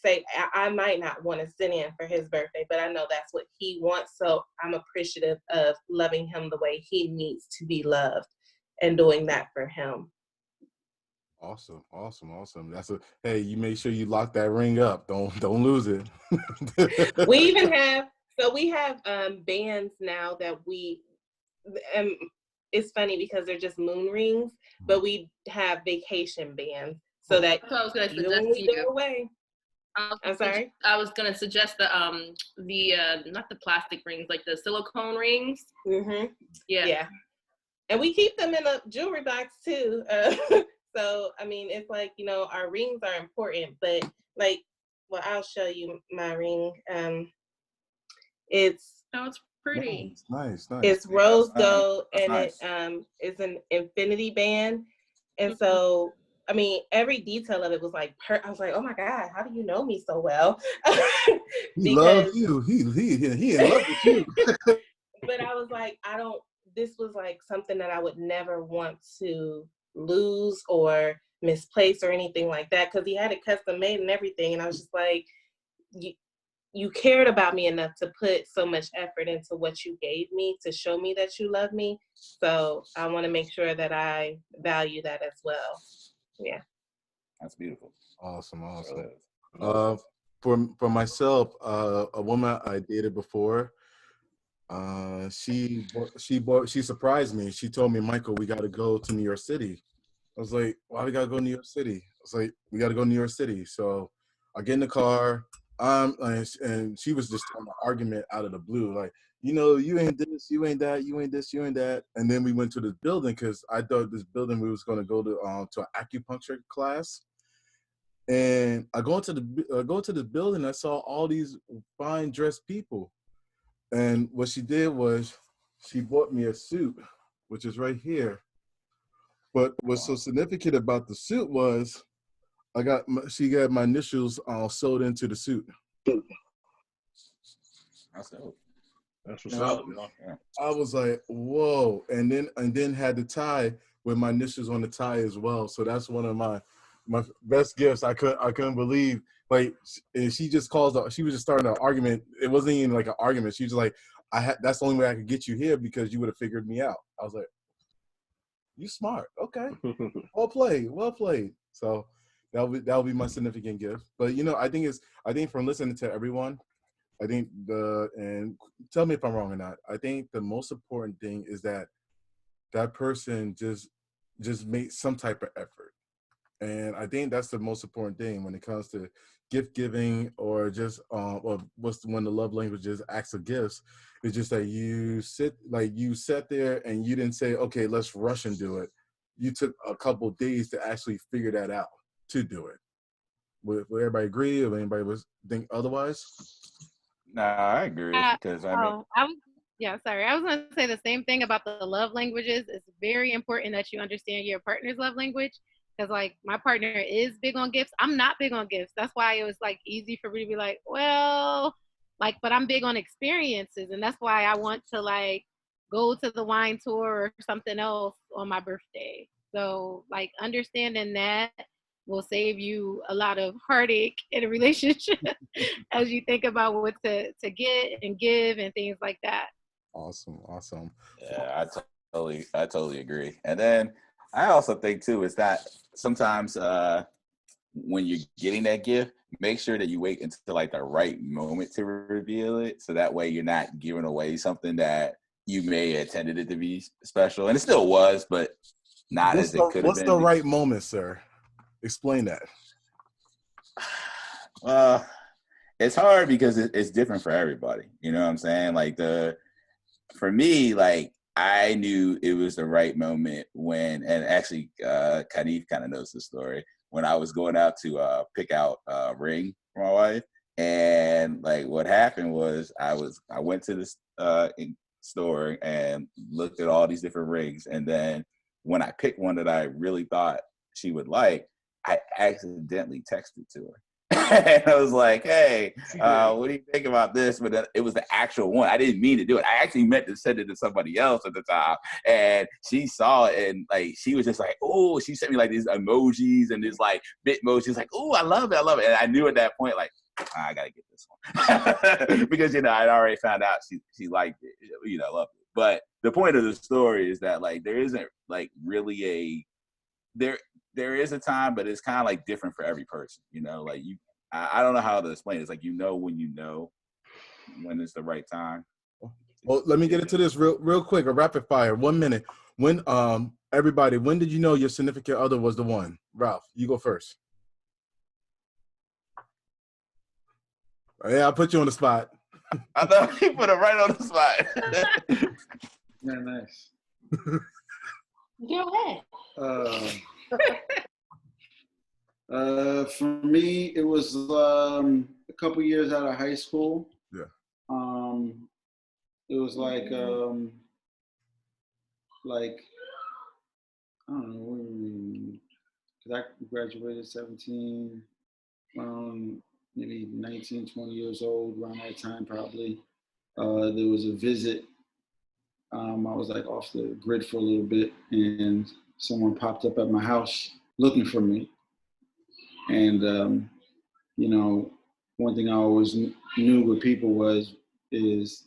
say, I might not want to sit in for his birthday, but I know that's what he wants. So I'm appreciative of loving him the way he needs to be loved and doing that for him. Awesome. Hey, you make sure you lock that ring up. Don't lose it. We even have bands now that it's funny because they're just moon rings, but we have vacation bands so that even when we go away. I'm sorry. I was gonna suggest the not the plastic rings, like the silicone rings. Mm-hmm. Yeah. And we keep them in a jewelry box too. So I mean, it's like, our rings are important, but like, well, I'll show you my ring. It's pretty. Nice. It's rose gold, That's and nice. it's an infinity band, and so. I mean, every detail of it was like, I was like, oh my God, how do you know me so well? He loves you. He in love with you. But I was like, this was like something that I would never want to lose or misplace or anything like that, because he had it custom made and everything. And I was just like, you cared about me enough to put so much effort into what you gave me to show me that you love me. So I want to make sure that I value that as well. Yeah. That's beautiful. Awesome. For myself, a woman I dated before, she surprised me. She told me, Michael, we got to go to New York City. I was like, why we got to go to New York City? I was like, we got to go to New York City. So I get in the car, and she was just throwing an argument out of the blue, like, you ain't this, you ain't that, you ain't this, you ain't that. And then we went to this building because I thought this building we was going to go to an acupuncture class. And I go into the building. I saw all these fine dressed people, and what she did was she bought me a suit, which is right here. But what's so significant about the suit was she got my initials sewed into the suit. That's dope. That's what's up. I was like, whoa, and then had the tie with my initials on the tie as well. So that's one of my best gifts. I couldn't believe, like, and she was just starting an argument. It wasn't even like an argument. She was like, that's the only way I could get you here because you would have figured me out. I was like, you smart. Okay. Well played. So that'll be my significant gift. But I think from listening to everyone, I think and tell me if I'm wrong or not, I think the most important thing is that person just made some type of effort. And I think that's the most important thing when it comes to gift giving, or just or what's one of the love languages, acts of gifts. It's just that you sat there and you didn't say, okay, let's rush and do it. You took a couple of days to actually figure that out to do it. Would everybody agree, or anybody would think otherwise? No, I agree, because I was going to say the same thing about the love languages. It's very important that you understand your partner's love language, because like my partner is big on gifts. I'm not big on gifts. That's why it was like easy for me to be like, well, like, but I'm big on experiences, and that's why I want to like go to the wine tour or something else on my birthday. So like understanding that will save you a lot of heartache in a relationship as you think about what to get and give and things like that. Awesome. Yeah, I totally agree. And then I also think too is that sometimes when you're getting that gift, make sure that you wait until like the right moment to reveal it, so that way you're not giving away something that you may have intended it to be special, and it still was, but not as it could have been. What's the right moment, sir? Explain that. It's hard because it's different for everybody. You know what I'm saying? Like for me, like I knew it was the right moment when, and actually, Kanif kind of knows the story, when I was going out to pick out a ring for my wife, And like what happened was I went to this store and looked at all these different rings, and then when I picked one that I really thought she would like, I accidentally texted to her. And I was like, hey, what do you think about this? But then it was the actual one. I didn't mean to do it. I actually meant to send it to somebody else at the time. And she saw it, and like she was just like, oh, she sent me like these emojis and this like bit emojis, like, oh, I love it. And I knew at that point, like, I gotta get this one. Because I'd already found out she liked it, loved it. But the point of the story is that like there isn't like really there is a time, but it's kind of like different for every person, like I don't know how to explain it. It's like when it's the right time. Well, let me get into this real quick, a rapid fire, 1 minute. When everybody, when did you know your significant other was the one? Ralph, you go first. Yeah, I'll put you on the spot. I thought he put it right on the spot. Yeah, nice. Go ahead. For me, it was a couple years out of high school. Yeah. It was like I don't know, because I graduated 17, maybe 19, 20 years old, around that time probably. There was a visit. I was like off the grid for a little bit, and someone popped up at my house looking for me. And one thing I always knew with people is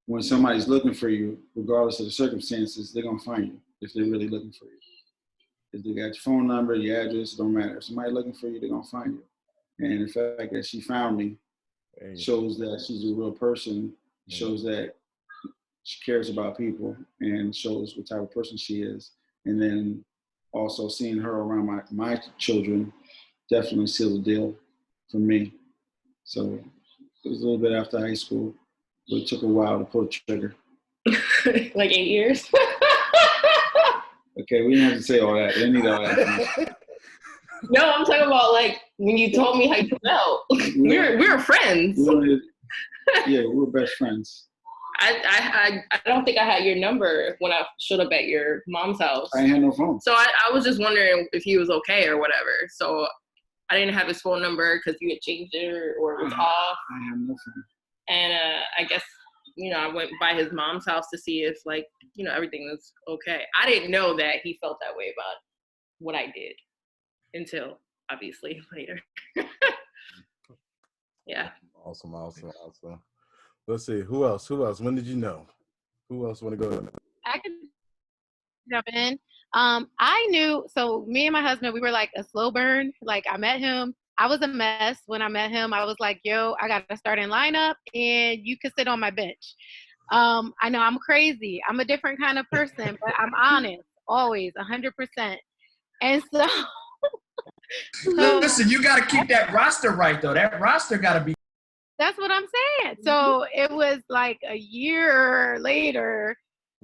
when somebody's looking for you, regardless of the circumstances, they're gonna find you if they're really looking for you. If they got your phone number, your address, it don't matter. If somebody's looking for you, they're gonna find you. And the fact that she found me shows that she's a real person, shows that she cares about people, and shows what type of person she is. And then also seeing her around my children definitely sealed the deal for me. So it was a little bit after high school, but it took a while to pull the trigger. Like 8 years? Okay, we didn't have to say all that. We didn't need all that. No, I'm talking about like when you told me how you felt. We were friends. Yeah, we were best friends. I don't think I had your number when I showed up at your mom's house. I had no phone. So I was just wondering if he was okay or whatever. So I didn't have his phone number because you had changed it or it was off. I had no phone. And I guess, I went by his mom's house to see if like, everything was okay. I didn't know that he felt that way about what I did until obviously later. Yeah. Awesome. Let's see. Who else? When did you know? Who else want to go? I can jump in. I knew, so me and my husband, we were like a slow burn. Like I met him. I was a mess when I met him. I was like, yo, I got to start in lineup and you can sit on my bench. I know I'm crazy. I'm a different kind of person, but I'm honest, always, 100%. And so. Listen, you got to keep that roster right, though. That roster got to be. That's what I'm saying. So it was like a year later,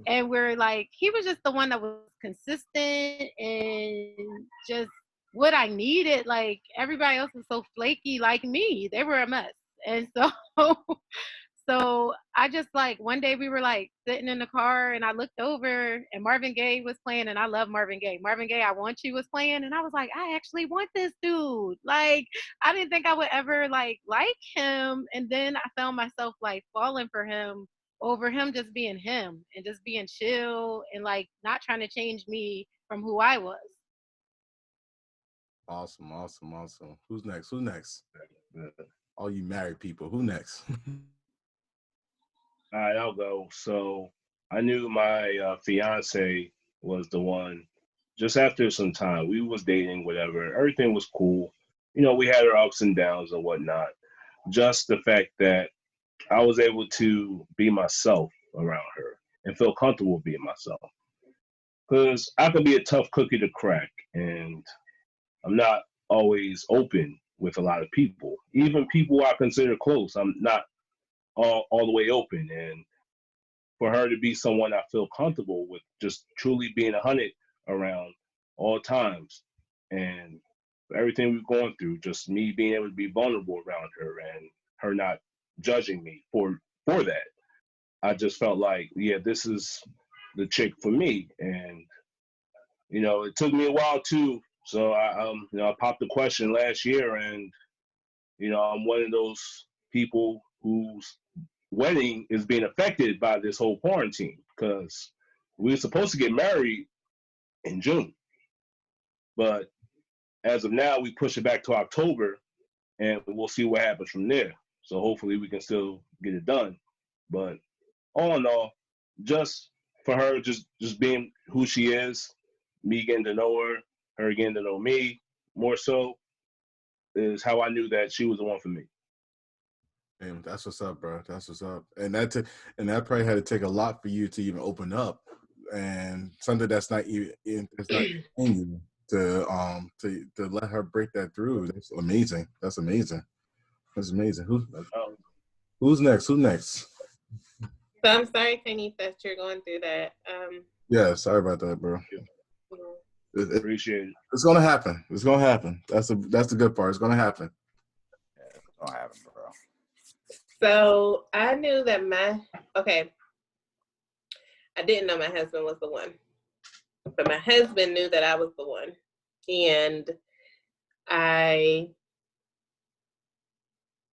and we're like, he was just the one that was consistent and just what I needed. Like everybody else was so flaky like me. They were a mess. And so I just like one day we were like sitting in the car and I looked over and Marvin Gaye was playing, and I love Marvin Gaye. Marvin Gaye, I Want You was playing, and I was like, I actually want this dude. Like I didn't think I would ever like him, and then I found myself like falling for him over him just being him and just being chill and like not trying to change me from who I was. Awesome. Who's next? All you married people. Who next? All right, I'll go. So I knew my fiance was the one. Just after some time, we was dating, whatever. Everything was cool. We had our ups and downs and whatnot. Just the fact that I was able to be myself around her and feel comfortable being myself. Because I can be a tough cookie to crack, and I'm not always open with a lot of people. Even people I consider close, I'm not all the way open. And for her to be someone I feel comfortable with, just truly being 100 around all times, and everything we've gone through, just me being able to be vulnerable around her and her not judging me for that. I just felt like, yeah, this is the chick for me. And, you know, it took me a while too. So I popped the question last year, and, you know, I'm one of those people whose wedding is being affected by this whole quarantine, because we were supposed to get married in June. But as of now, we push it back to October, and we'll see what happens from there. So hopefully we can still get it done. But all in all, just for her, just being who she is, me getting to know her getting to know me more so, is how I knew that she was the one for me. And that's what's up, bro. That's what's up. And that probably had to take a lot for you to even open up, and something that's not even in you to let her break that through. That's amazing. That's amazing. That's amazing. Who's next? Who's next? So I'm sorry, Kenny, that you're going through that. Yeah, sorry about that, bro. Appreciate it. It's gonna happen. It's gonna happen. That's the good part. It's gonna happen. Yeah, it's gonna happen, bro. So I knew that I didn't know my husband was the one, but my husband knew that I was the one. And I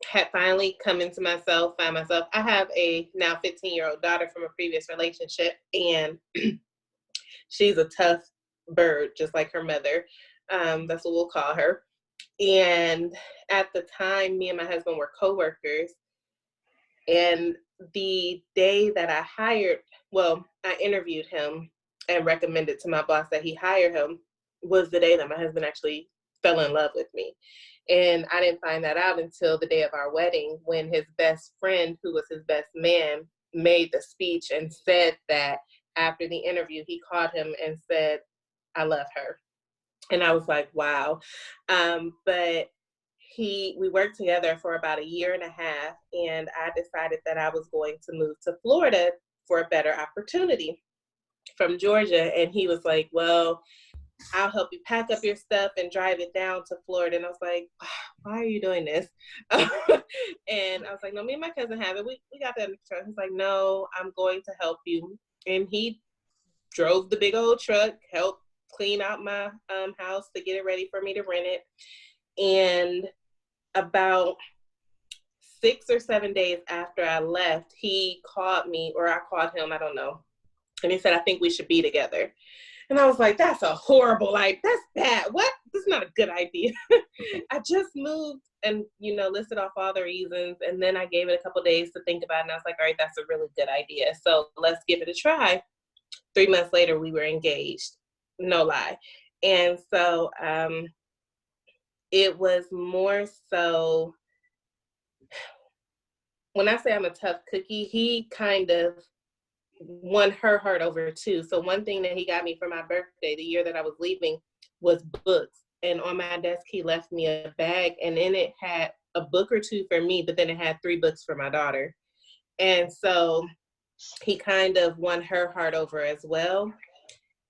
had finally come into myself, find myself. I have a now 15-year-old daughter from a previous relationship, and she's a tough bird, just like her mother. That's what we'll call her. And at the time, me and my husband were coworkers. And the day that I interviewed him and recommended to my boss that he hire him was the day that my husband actually fell in love with me. And I didn't find that out until the day of our wedding, when his best friend, who was his best man, made the speech and said that after the interview, he called him and said, "I love her." And I was like, wow. But we worked together for about 1.5 years, and I decided that I was going to move to Florida for a better opportunity from Georgia. And he was like, well, I'll help you pack up your stuff and drive it down to Florida. And I was like, why are you doing this? And I was like, no, me and my cousin have it. We got that in the truck. He's like, no, I'm going to help you. And he drove the big old truck, helped clean out my house to get it ready for me to rent it. And about 6 or 7 days after I left, he called me, or I called him, I don't know. And he said, I think we should be together. And I was like, that's a horrible, that's bad. What? This is not a good idea. I just moved and, listed off all the reasons. And then I gave it a couple days to think about it. And I was like, all right, that's a really good idea. So let's give it a try. 3 months later, we were engaged. No lie. And so it was more so, when I say I'm a tough cookie, he kind of won her heart over too. So one thing that he got me for my birthday, the year that I was leaving, was books. And on my desk, he left me a bag, and in it had a book or two for me, but then it had 3 books for my daughter. And so he kind of won her heart over as well.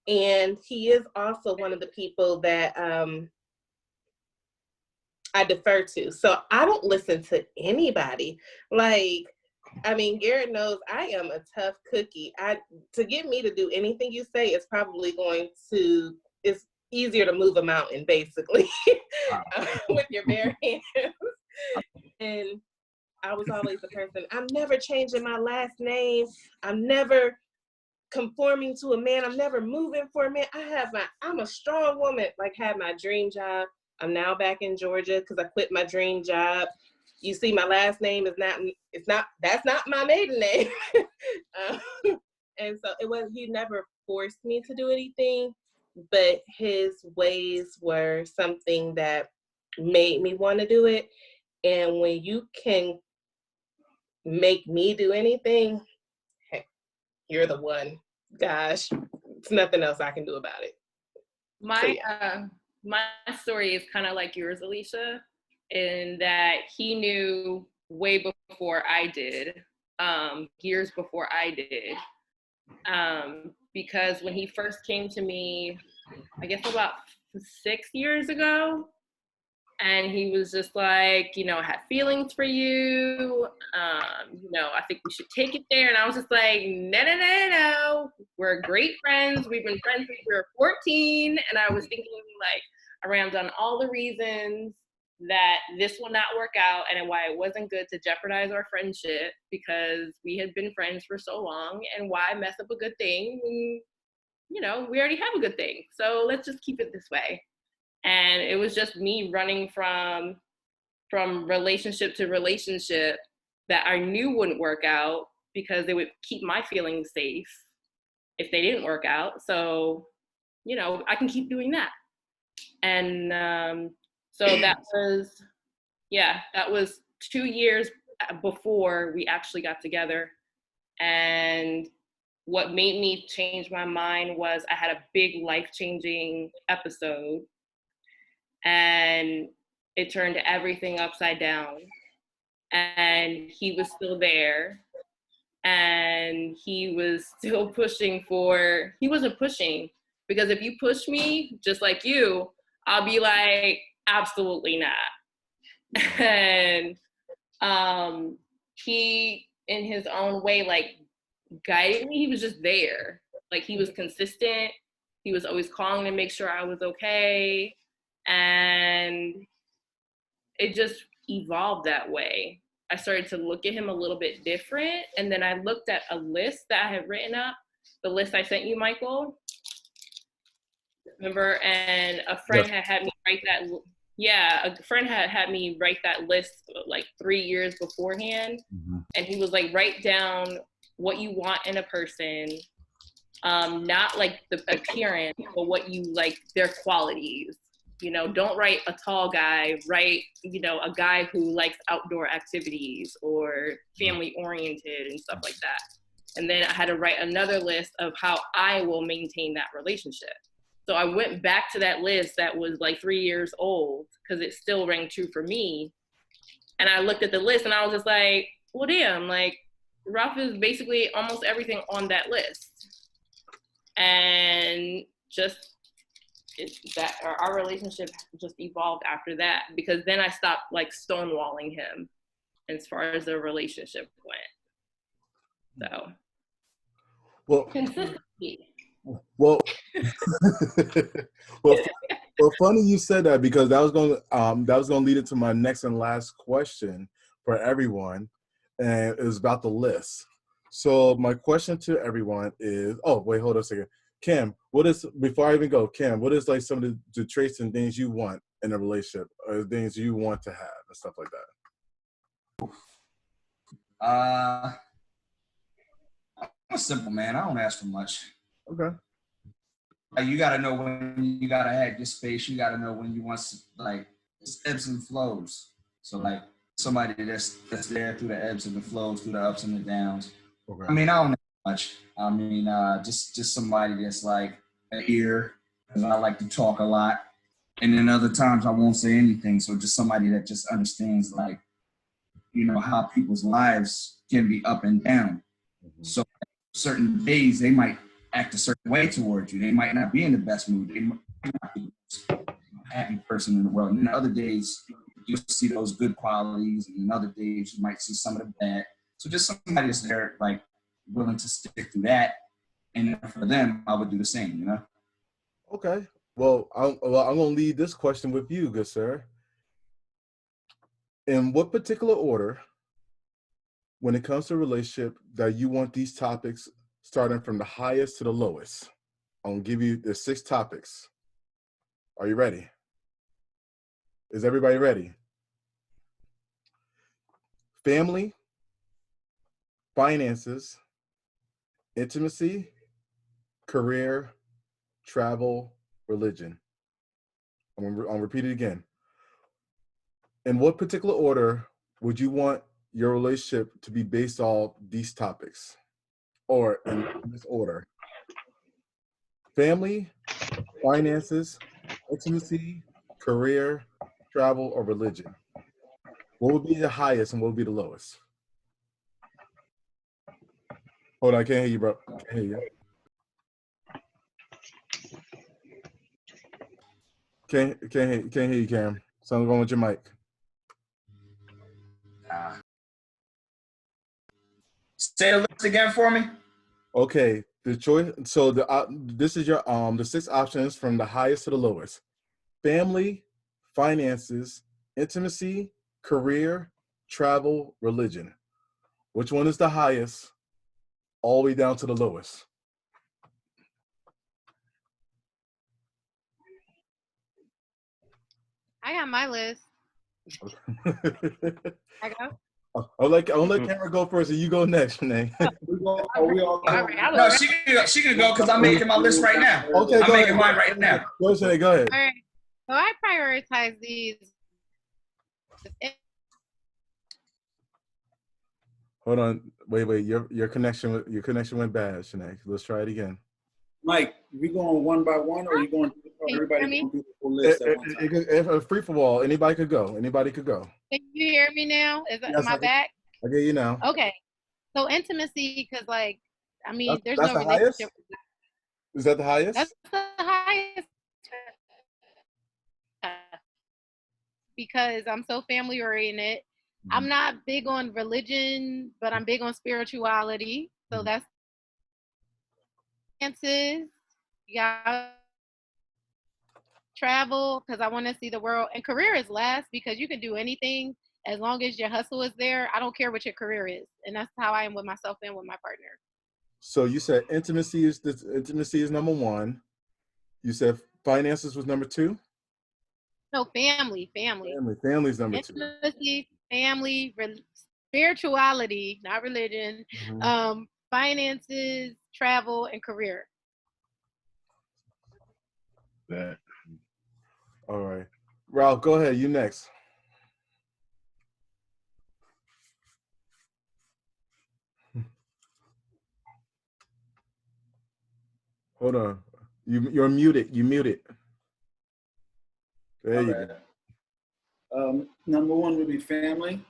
And he is also one of the people that I defer to. So I don't listen to anybody. Garrett knows I am a tough cookie. To get me to do anything you say is probably it's easier to move a mountain, basically, with your bare hands. And I was always the person, I'm never changing my last name. I'm never conforming to a man. I'm never moving for a man. I'm a strong woman, had my dream job. I'm now back in Georgia because I quit my dream job. You see, my last name that's not my maiden name. And so he never forced me to do anything, but his ways were something that made me want to do it. And when you can make me do anything, hey, you're the one. Gosh, there's nothing else I can do about it. My story is kind of like yours, Alicia, in that he knew way before I did, years before I did, because when he first came to me, I guess about 6 years ago, And he was just like, you know, I had feelings for you. You know, I think we should take it there. And I was just like, no, no, no, no, no. We're great friends. We've been friends since we were 14. And I was thinking, like, I rammed on all the reasons that this will not work out and why it wasn't good to jeopardize our friendship because we had been friends for so long, and why mess up a good thing when, you know, we already have a good thing. So let's just keep it this way. And it was just me running from relationship to relationship that I knew wouldn't work out because they would keep my feelings safe if they didn't work out. So, you know, I can keep doing that. And so that was, yeah, that was 2 years before we actually got together. And what made me change my mind was I had a big life-changing episode, and it turned everything upside down. And he was still there, and he was still pushing for, he wasn't pushing, because if you push me just like you, I'll be like, absolutely not. And he, in his own way, like, guided me. He was just there. Like, he was consistent. He was always calling to make sure I was okay. And it just evolved that way. I started to look at him a little bit different. And then I looked at a list that I had written up, the list I sent you, Michael. Remember? And a friend had me write that. Yeah, a friend had me write that list like 3 years beforehand. Mm-hmm. And he was like, write down what you want in a person, not like the appearance, but what you like, their qualities. You know, don't write a tall guy, write, you know, a guy who likes outdoor activities or family oriented and stuff like that. And then I had to write another list of how I will maintain that relationship. So I went back to that list that was like 3 years old because it still rang true for me. And I looked at the list and I was just like, well, damn, like, Ralph is basically almost everything on that list. And just that our relationship just evolved after that, because then I stopped like stonewalling him as far as the relationship went. So, well, consistency. Well, well, funny you said that, because that was going to lead into my next and last question for everyone, and it was about the list. So my question to everyone is, oh wait, hold on a second, Cam. What is, before I even go, Cam, what is like some of the traits and things you want in a relationship, or things you want to have and stuff like that? I'm a simple man. I don't ask for much. Okay. Like, you gotta know when you gotta have your space. You gotta know when you want, like, it's ebbs and flows. So like somebody that's there through the ebbs and the flows, through the ups and the downs. Okay. I mean, I don't ask much. I mean, just somebody that's like an ear, because I like to talk a lot. And then other times I won't say anything. So just somebody that just understands, like, you know, how people's lives can be up and down. Mm-hmm. So certain days they might act a certain way towards you. They might not be in the best mood. They might not be the most happy person in the world. And then other days you'll see those good qualities, and then other days you might see some of the bad. So just somebody that's there, like, willing to stick through that. And for them, I would do the same, you know? Okay. Well, I'm going to leave this question with you, good sir. In what particular order, when it comes to a relationship, that you want these topics starting from the highest to the lowest? I'm going to give you the 6 topics. Are you ready? Is everybody ready? Family, finances, intimacy, career, travel, religion. I'm going to repeat it again. In what particular order would you want your relationship to be based off these topics? Or in this order: family, finances, intimacy, career, travel, or religion. What would be the highest and what would be the lowest? Hold on, I can't hear you, bro. Can't hear you. Can't hear you, Cam. Something wrong with your mic. Say the list again for me. Okay, the choice. So this is your the 6 options from the highest to the lowest: family, finances, intimacy, career, travel, religion. Which one is the highest, all the way down to the lowest? I got my list. I go. I'll let Cameron go first, and you go next, Shanae. All right, No, she can go because I'm making my list right now. Okay, I'm making mine right now. Go, Shanae, go ahead. All right. So I prioritize these. Hold on, wait. Your connection went bad, Shanae. Let's try it again. Mike, we going one by one, or you going? Everybody going to do the full list at one time? If free for all, anybody could go. Can you hear me now? Am I back? I get you now. Okay. So intimacy, because like, I mean, there's that's no the relationship. highest? Is that the highest? That's the highest. Because I'm so family oriented. I'm not big on religion, but I'm big on spirituality. So that's finances. You got travel because I want to see the world. And career is last because you can do anything as long as your hustle is there. I don't care what your career is. And that's how I am with myself and with my partner. So you said intimacy is number 1. You said finances was number 2? No, family. Family's number 2. Intimacy, family, spirituality, not religion, finances, travel, and career. Yeah. All right. Ralph, go ahead. You next. Hold on. You're muted. You muted. There you go. Number 1 would be family.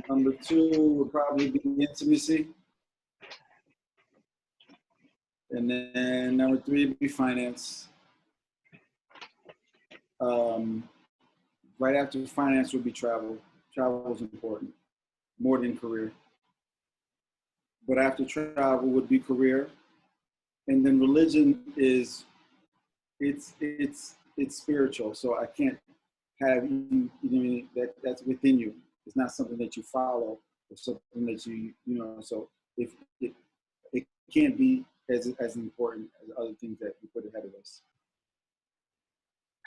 Number 2 would probably be intimacy. And then number 3 would be finance. Right after finance would be travel. Travel is important, more than career. But after travel would be career. And then religion is, it's spiritual. So I can't have you that's within you. It's not something that you follow or something that you know. So if it can't be as important as other things that you put ahead of us.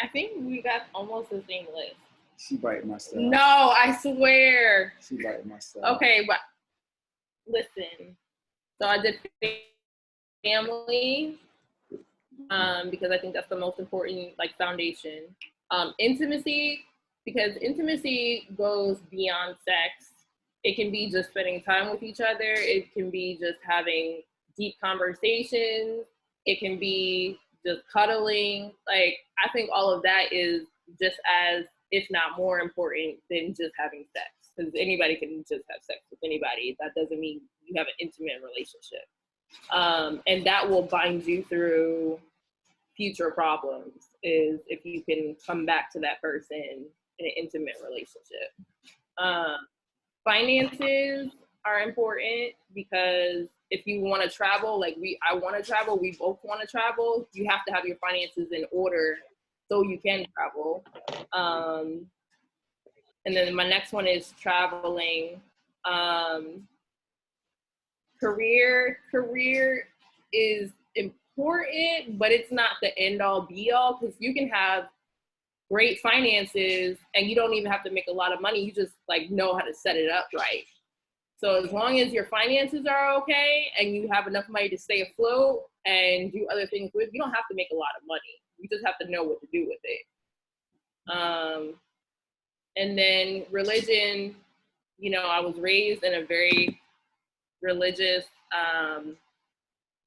I think we got almost the same list. She biting my stuff. No, I swear. She biting my stuff. Okay, but listen. So I did family because I think that's the most important foundation. Intimacy, because intimacy goes beyond sex. It can be just spending time with each other. It can be just having deep conversations. It can be just cuddling. I think all of that is just as, if not more important than just having sex. Because anybody can just have sex with anybody. That doesn't mean you have an intimate relationship. And that will bind you through future problems, is if you can come back to that person in an intimate relationship. Finances are important because if you want to travel, I want to travel, we both want to travel, you have to have your finances in order so you can travel. And then my next one is traveling. Career is important, but it's not the end all be all, because you can have great finances and you don't even have to make a lot of money. You just know how to set it up right. So as long as your finances are okay and you have enough money to stay afloat and do other things with, you don't have to make a lot of money. You just have to know what to do with it. And then religion, I was raised in a very religious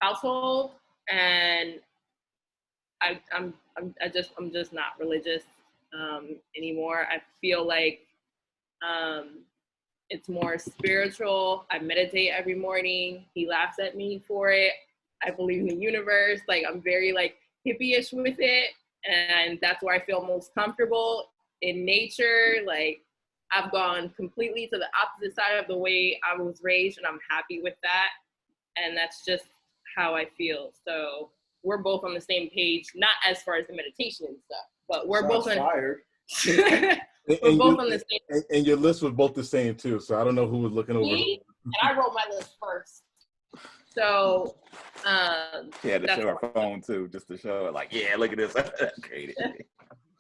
household, and I'm just not religious anymore. I feel like it's more spiritual. I meditate every morning. He laughs at me for it. I believe in the universe. I'm very hippie-ish with it, and that's where I feel most comfortable. In nature, like I've gone completely to the opposite side of the way I was raised, and I'm happy with that. And that's just how I feel. So we're both on the same page, not as far as the meditation and stuff, but we're both on. Fired. We're both on the same. And your list was both the same too. So I don't know who was looking over. Me, and I wrote my list first. So she had to show her phone too, just to show it, like, yeah, look at this. Created.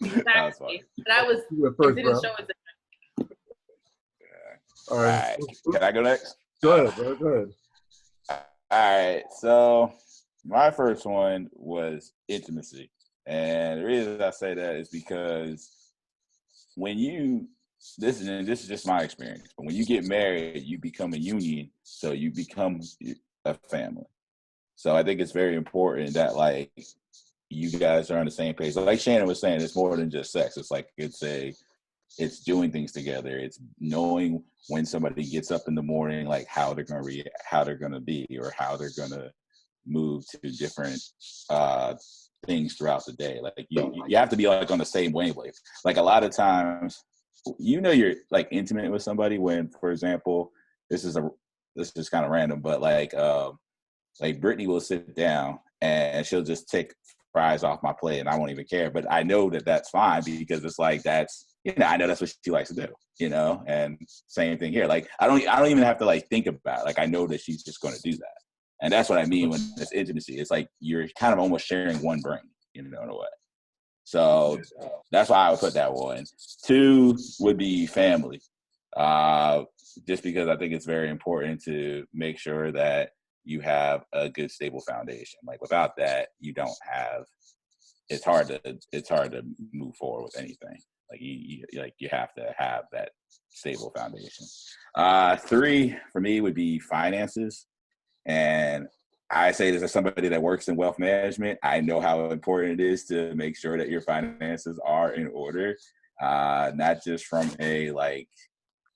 Exactly. But I didn't show it. All right. Can I go next? Go ahead, bro. Go ahead. All right. So my first one was intimacy. And the reason I say that is because when you, this is just my experience, but when you get married, you become a union. So you become a family. So I think it's very important that, like, you guys are on the same page. Like Shannon was saying, it's more than just sex. It's like, it's doing things together. It's knowing when somebody gets up in the morning, like how they're going to react, how they're going to be, or how they're going to move to different things throughout the day. Like you have to be like on the same wavelength. Like a lot of times, you're like intimate with somebody when, for example, this is kind of random, but like Brittany will sit down and she'll just take fries off my plate and I won't even care. But I know that that's fine because it's like, I know that's what she likes to do, and same thing here. Like, I don't even have to like think about it. Like, I know that she's just going to do that. And that's what I mean when it's intimacy. It's like, you're kind of almost sharing one brain, in a way. So that's why I would put that one. 2 would be family. Just because I think it's very important to make sure that you have a good, stable foundation. Like without that, it's hard to move forward with anything. Like you have to have that stable foundation. 3 for me would be finances. And I say this as somebody that works in wealth management. I know how important it is to make sure that your finances are in order, not just from a like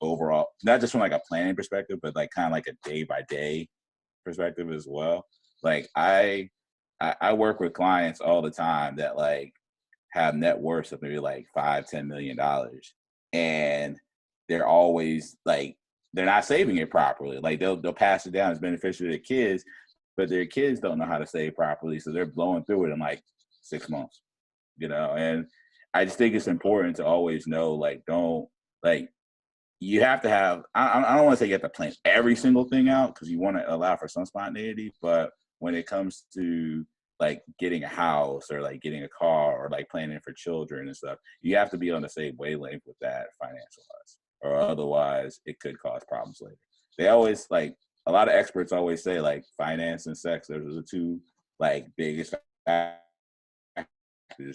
overall, not just from like a planning perspective, but like kind of like a day by day perspective as well. Like I work with clients all the time that like have net worths of maybe like $5-10 million, and they're always like, they're not saving it properly. Like they'll pass it down as beneficial to their kids, but their kids don't know how to save properly, so they're blowing through it in like 6 months. And I just think it's important to always know, like, you have to have, I don't want to say you have to plan every single thing out because you want to allow for some spontaneity, but when it comes to like getting a house or like getting a car or like planning for children and stuff, you have to be on the same wavelength with that financial wise, or otherwise it could cause problems later. They always like, a lot of experts always say like finance and sex, those are the 2 like biggest factors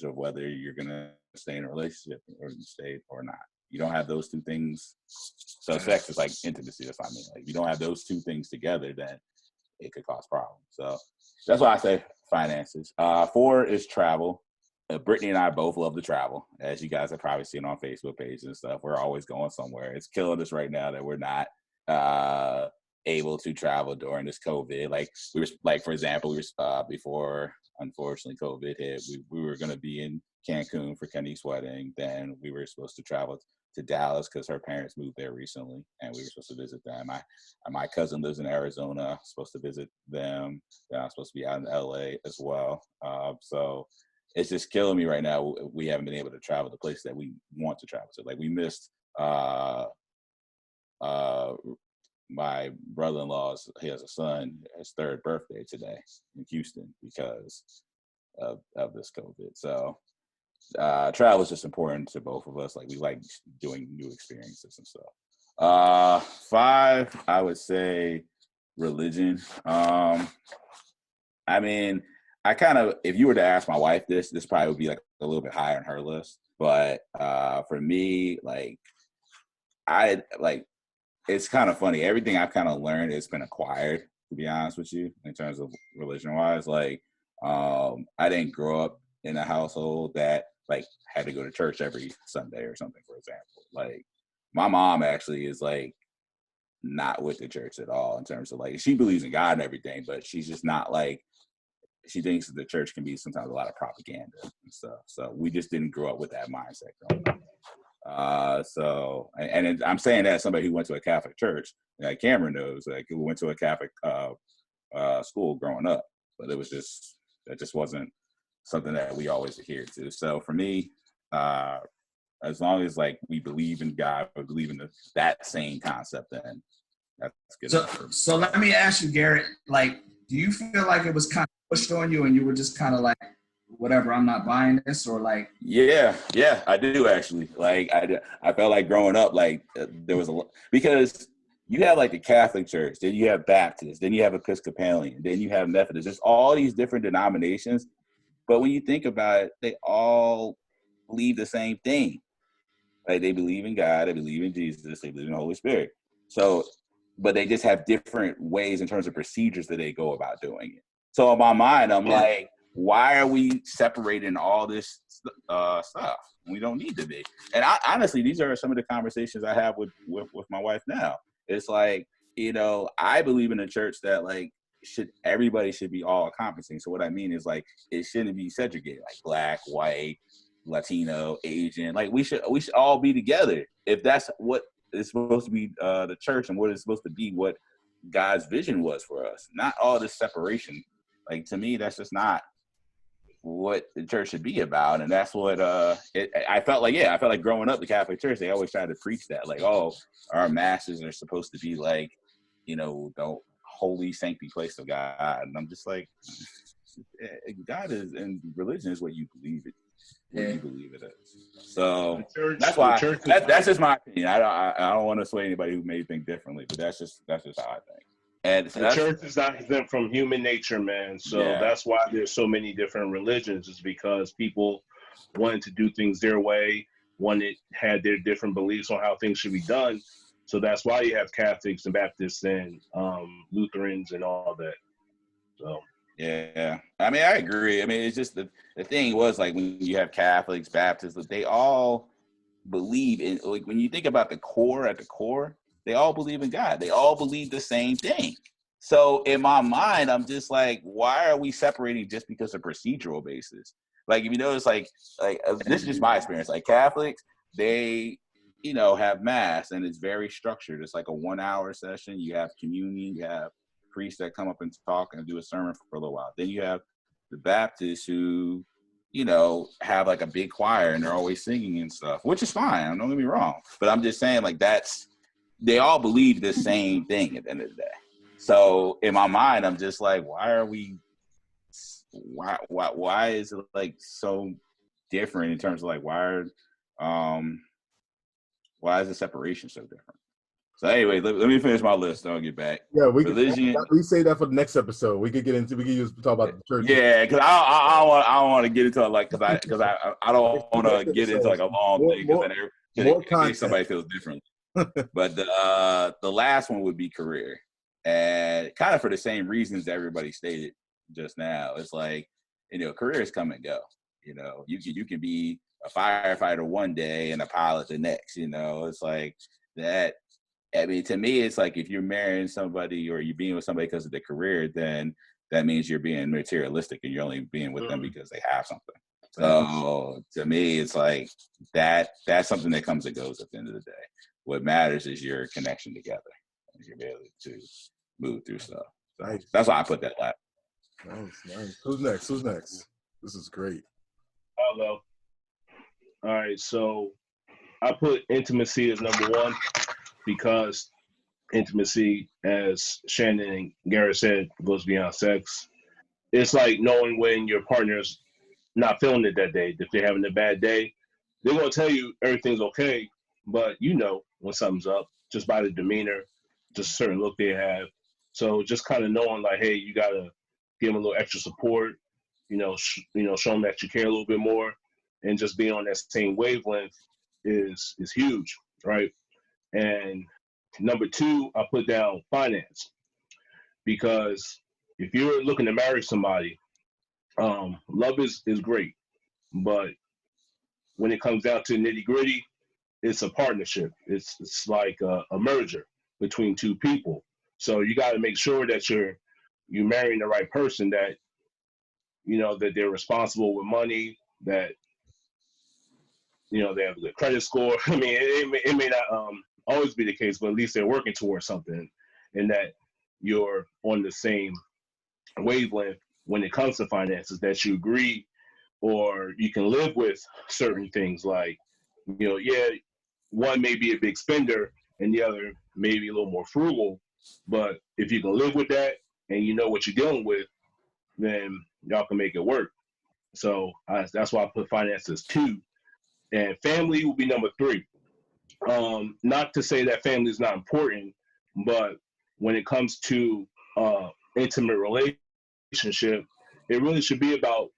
of whether you're going to stay in a relationship or stay or not. You don't have those 2 things. So sex is like intimacy. That's what I mean. Like, if you don't have those 2 things together, then it could cause problems. So that's why I say finances. 4 is travel. Brittany and I both love to travel. As you guys have probably seen on Facebook pages and stuff, we're always going somewhere. It's killing us right now that we're not able to travel during this COVID. Like we were, like for example, we were before unfortunately COVID hit. We were going to be in Cancun for Kenny's wedding. Then we were supposed to travel to Dallas because her parents moved there recently, and we were supposed to visit them. My cousin lives in Arizona, supposed to visit them. Then I'm supposed to be out in LA as well. So it's just killing me right now. We haven't been able to travel the places that we want to travel to. Like we missed my brother-in-law's, he has a son, his 3rd birthday today in Houston because of this COVID. So travel is just important to both of us. Like we like doing new experiences and stuff. 5, I would say religion. I mean, I kind of, if you were to ask my wife this probably would be like a little bit higher on her list. But for me, like it's kind of funny. Everything I've kind of learned has been acquired, to be honest with you, in terms of religion wise. Like I didn't grow up in a household that like had to go to church every Sunday or something, for example. Like my mom actually is like not with the church at all in terms of like, she believes in God and everything, but she's just not like she thinks that the church can be sometimes a lot of propaganda and stuff. So we just didn't grow up with that mindset growing up. I'm saying that as somebody who went to a Catholic church, like Cameron knows, like who went to a Catholic school growing up, but that just wasn't something that we always adhered to. So for me, as long as like we believe in God, or believe in that same concept, then that's good. So let me ask you, Garrett, like, do you feel like it was kind of pushed on you and you were just kind of like, whatever, I'm not buying this, or like? Yeah, I do actually. Like I felt like growing up, like there was because you have like the Catholic Church, then you have Baptist, then you have Episcopalian, then you have Methodist. There's all these different denominations, but when you think about it, they all believe the same thing. Like they believe in God, they believe in Jesus, they believe in the Holy Spirit. So, but they just have different ways in terms of procedures that they go about doing it. So in my mind, I'm like, why are we separating all this stuff? We don't need to be. And honestly, these are some of the conversations I have with my wife now. It's like, I believe in a church that like everybody should be all encompassing. So what I mean is like it shouldn't be segregated, like black, white, Latino, Asian. Like we should all be together. If that's what is supposed to be the church and what it's supposed to be, what God's vision was for us, not all this separation. Like to me, that's just not what the church should be about. And that's what I felt like growing up the Catholic Church, they always tried to preach that, like, oh, our masses are supposed to be like, the holy sanctity place of God. And I'm just like, God is, and religion is what you believe it. You believe it is. So that's why that's just my opinion. I don't want to sway anybody who may think differently, but that's just how I think. And so the church is not exempt from human nature, man. So that's why there's so many different religions, is because people wanted to do things their way, had their different beliefs on how things should be done. So that's why you have Catholics and Baptists and Lutherans and all that. So. Yeah, I mean, I agree. I mean, it's just the thing was like when you have Catholics, Baptists, they all believe in, like when you think about at the core, they all believe in God. They all believe the same thing. So in my mind, I'm just like, why are we separating just because of procedural basis? Like if you notice, like this is just my experience. Like Catholics, they have mass and it's very structured. It's like a 1 hour session. You have communion. You have priests that come up and talk and do a sermon for a little while. Then you have the Baptists who, have like a big choir and they're always singing and stuff, which is fine. Don't get me wrong. But I'm just saying, like, they all believe the same thing at the end of the day. So in my mind, I'm just like, why is it like so different in terms of like, why is the separation so different? So anyway, let me finish my list. I'll get back. Yeah, we say that for the next episode. We could talk about the church. Yeah, because I don't want to get into it like because I don't want to get into like a long thing because somebody feels differently. But the last one would be career, and kind of for the same reasons that everybody stated just now. It's like careers come and go. You can be a firefighter one day and a pilot the next. It's like that. I mean, to me, it's like if you're marrying somebody or you're being with somebody because of their career, then that means you're being materialistic and you're only being with them because they have something. So to me, it's like that's something that comes and goes at the end of the day. What matters is your connection together and your ability to move through stuff. So nice. That's why I put that last. Nice. Who's next? This is great. Hello. All right, so I put intimacy as number one. Because intimacy, as Shannon and Garrett said, goes beyond sex. It's like knowing when your partner's not feeling it that day. If they're having a bad day, they're going to tell you everything's okay, but when something's up just by the demeanor, just a certain look they have. So just kind of knowing like, hey, you got to give them a little extra support, show them that you care a little bit more, and just being on that same wavelength is huge, right? And number two, I put down finance, because if you're looking to marry somebody, love is great, but when it comes down to nitty gritty, it's a partnership. It's like a merger between two people. So you got to make sure that you're marrying the right person, that you know, that they're responsible with money, that, you know, they have a good credit score. I mean, it may not always be the case, but at least they're working towards something, and that you're on the same wavelength when it comes to finances, that you agree or you can live with certain things. Like, you know, yeah, one may be a big spender and the other may be a little more frugal, but if you can live with that and you know what you're dealing with, then y'all can make it work. So that's why I put finances 2, and family will be number 3. Not to say that family is not important, but when it comes to intimate relationship, it really should be about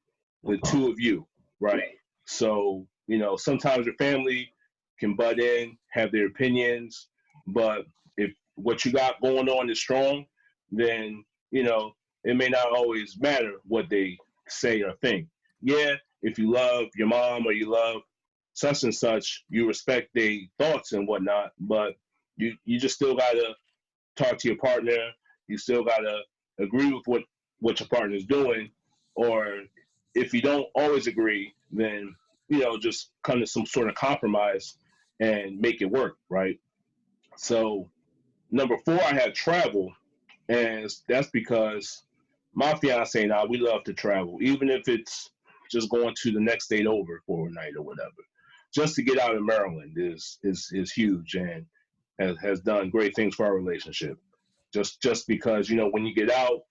the 2 of you, right? So, you know, sometimes your family can butt in, have their opinions, but if what you got going on is strong, then, you know, it may not always matter what they say or think. Yeah, if you love your mom or you love such and such, you respect their thoughts and whatnot, but you just still gotta talk to your partner. You still gotta agree with what your partner is doing, or if you don't always agree, then, you know, just come to some sort of compromise and make it work, right? So number 4, I had travel, and that's because my fiance and I, we love to travel, even if it's just going to the next state over for a night or whatever. Just to get out of Maryland is huge, and has done great things for our relationship. Just because, you know, when you get out,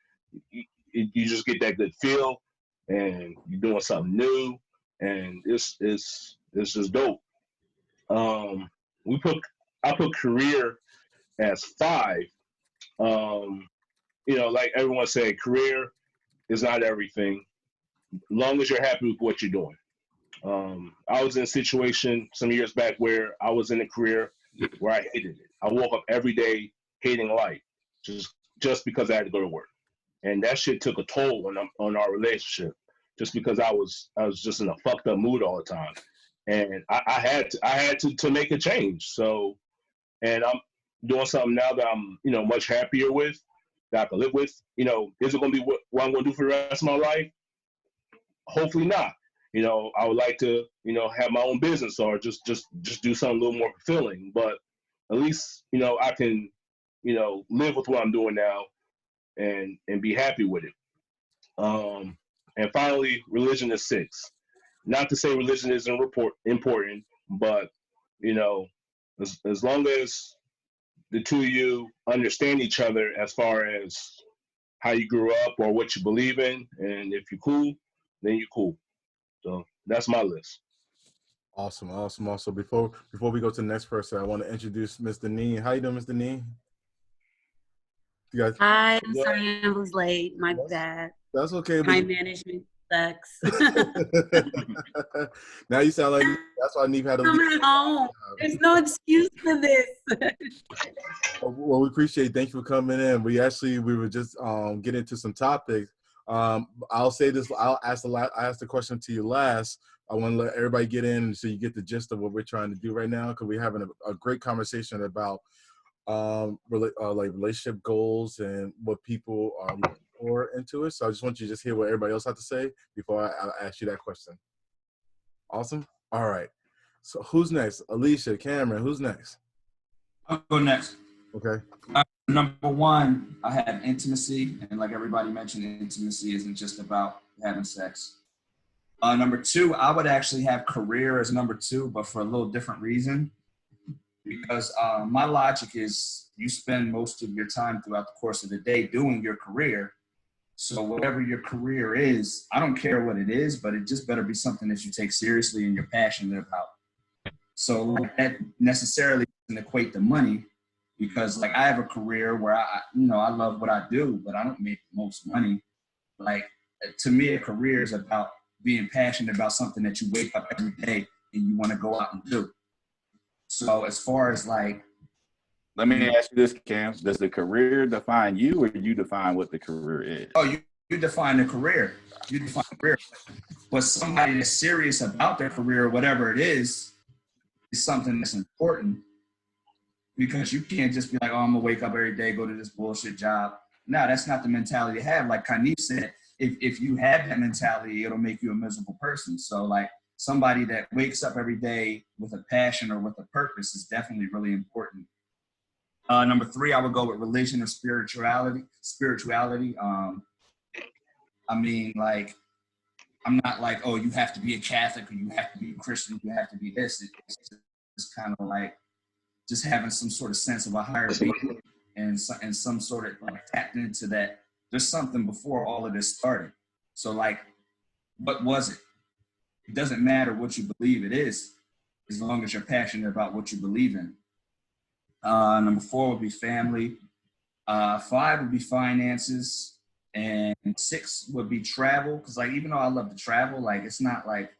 you just get that good feel, and you're doing something new, and it's just dope. I put career as 5. You know, like everyone said, career is not everything. Long as you're happy with what you're doing. I was in a situation some years back where I was in a career where I hated it. I woke up every day hating life, just because I had to go to work, and that shit took a toll on our relationship. Just because I was just in a fucked up mood all the time, and I had to make a change. So, and I'm doing something now that I'm, you know, much happier with, that I can live with. You know, is it going to be what I'm going to do for the rest of my life? Hopefully not. You know, I would like to, you know, have my own business or just do something a little more fulfilling. But at least, you know, I can, you know, live with what I'm doing now and be happy with it. And finally, religion is 6. Not to say religion isn't important, but, you know, as long as the 2 of you understand each other as far as how you grew up or what you believe in, and if you're cool, then you're cool. So that's my list. Awesome. Before we go to the next person, I want to introduce Mr. Nee. How you doing, Mr. Nee? You guys? Hi, I'm sorry I was late. My bad. That's okay. Time management sucks. Now you sound like that's why Neve had to leave. I'm at home. There's no excuse for this. Well, we appreciate. Thank you for coming in. We were just getting into some topics. I'll say this. I asked the question to you last. I want to let everybody get in so you get the gist of what we're trying to do right now, because we're having a great conversation about like relationship goals and what people are looking for into it. So I just want you to just hear what everybody else had to say before I ask you that question. Awesome. All right. So who's next? Alicia, Cameron, who's next? I'll go next. Okay. Number 1, I have intimacy, and like everybody mentioned, intimacy isn't just about having sex. Number 2, I would actually have career as number 2, but for a little different reason. Because my logic is you spend most of your time throughout the course of the day doing your career. So whatever your career is, I don't care what it is, but it just better be something that you take seriously and you're passionate about. So like, that necessarily doesn't equate to money, because like I have a career where I love what I do, but I don't make the most money. Like to me, a career is about being passionate about something that you wake up every day and you want to go out and do. So as far as like, let me ask you this, Cam. Does the career define you, or do you define what the career is? Oh, you define the career. You define the career. But somebody that's serious about their career, whatever it is something that's important. Because you can't just be like, oh, I'm gonna wake up every day, go to this bullshit job. No, that's not the mentality to have. Like Kanif said, if you have that mentality, it'll make you a miserable person. So like somebody that wakes up every day with a passion or with a purpose is definitely really important. Number 3, I would go with religion or spirituality. I mean, like, I'm not like, oh, you have to be a Catholic or you have to be a Christian, you have to be this. It's kind of like just having some sort of sense of a higher being and some sort of like tapped into that. There's something before all of this started. So like, what was it? It doesn't matter what you believe it is, as long as you're passionate about what you believe in. Number 4 would be family. 5 would be finances. And 6 would be travel. Because like, even though I love to travel, like it's not like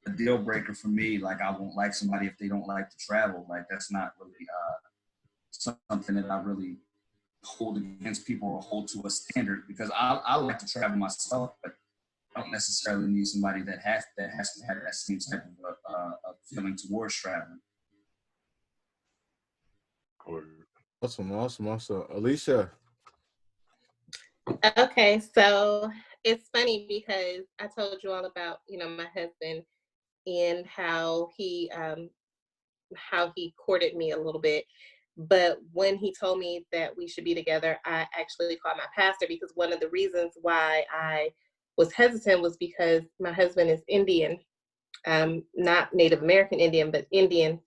a deal breaker for me. Like I won't like somebody if they don't like to travel. Like that's not really something that I really hold against people or hold to a standard, because I like to travel myself, but I don't necessarily need somebody that has to have that same type of feeling towards traveling. Awesome. Alicia. Okay, so it's funny because I told you all about, my husband and how he courted me a little bit. But when he told me that we should be together, I actually called my pastor, because one of the reasons why I was hesitant was because my husband is Indian, not Native American Indian, but Indian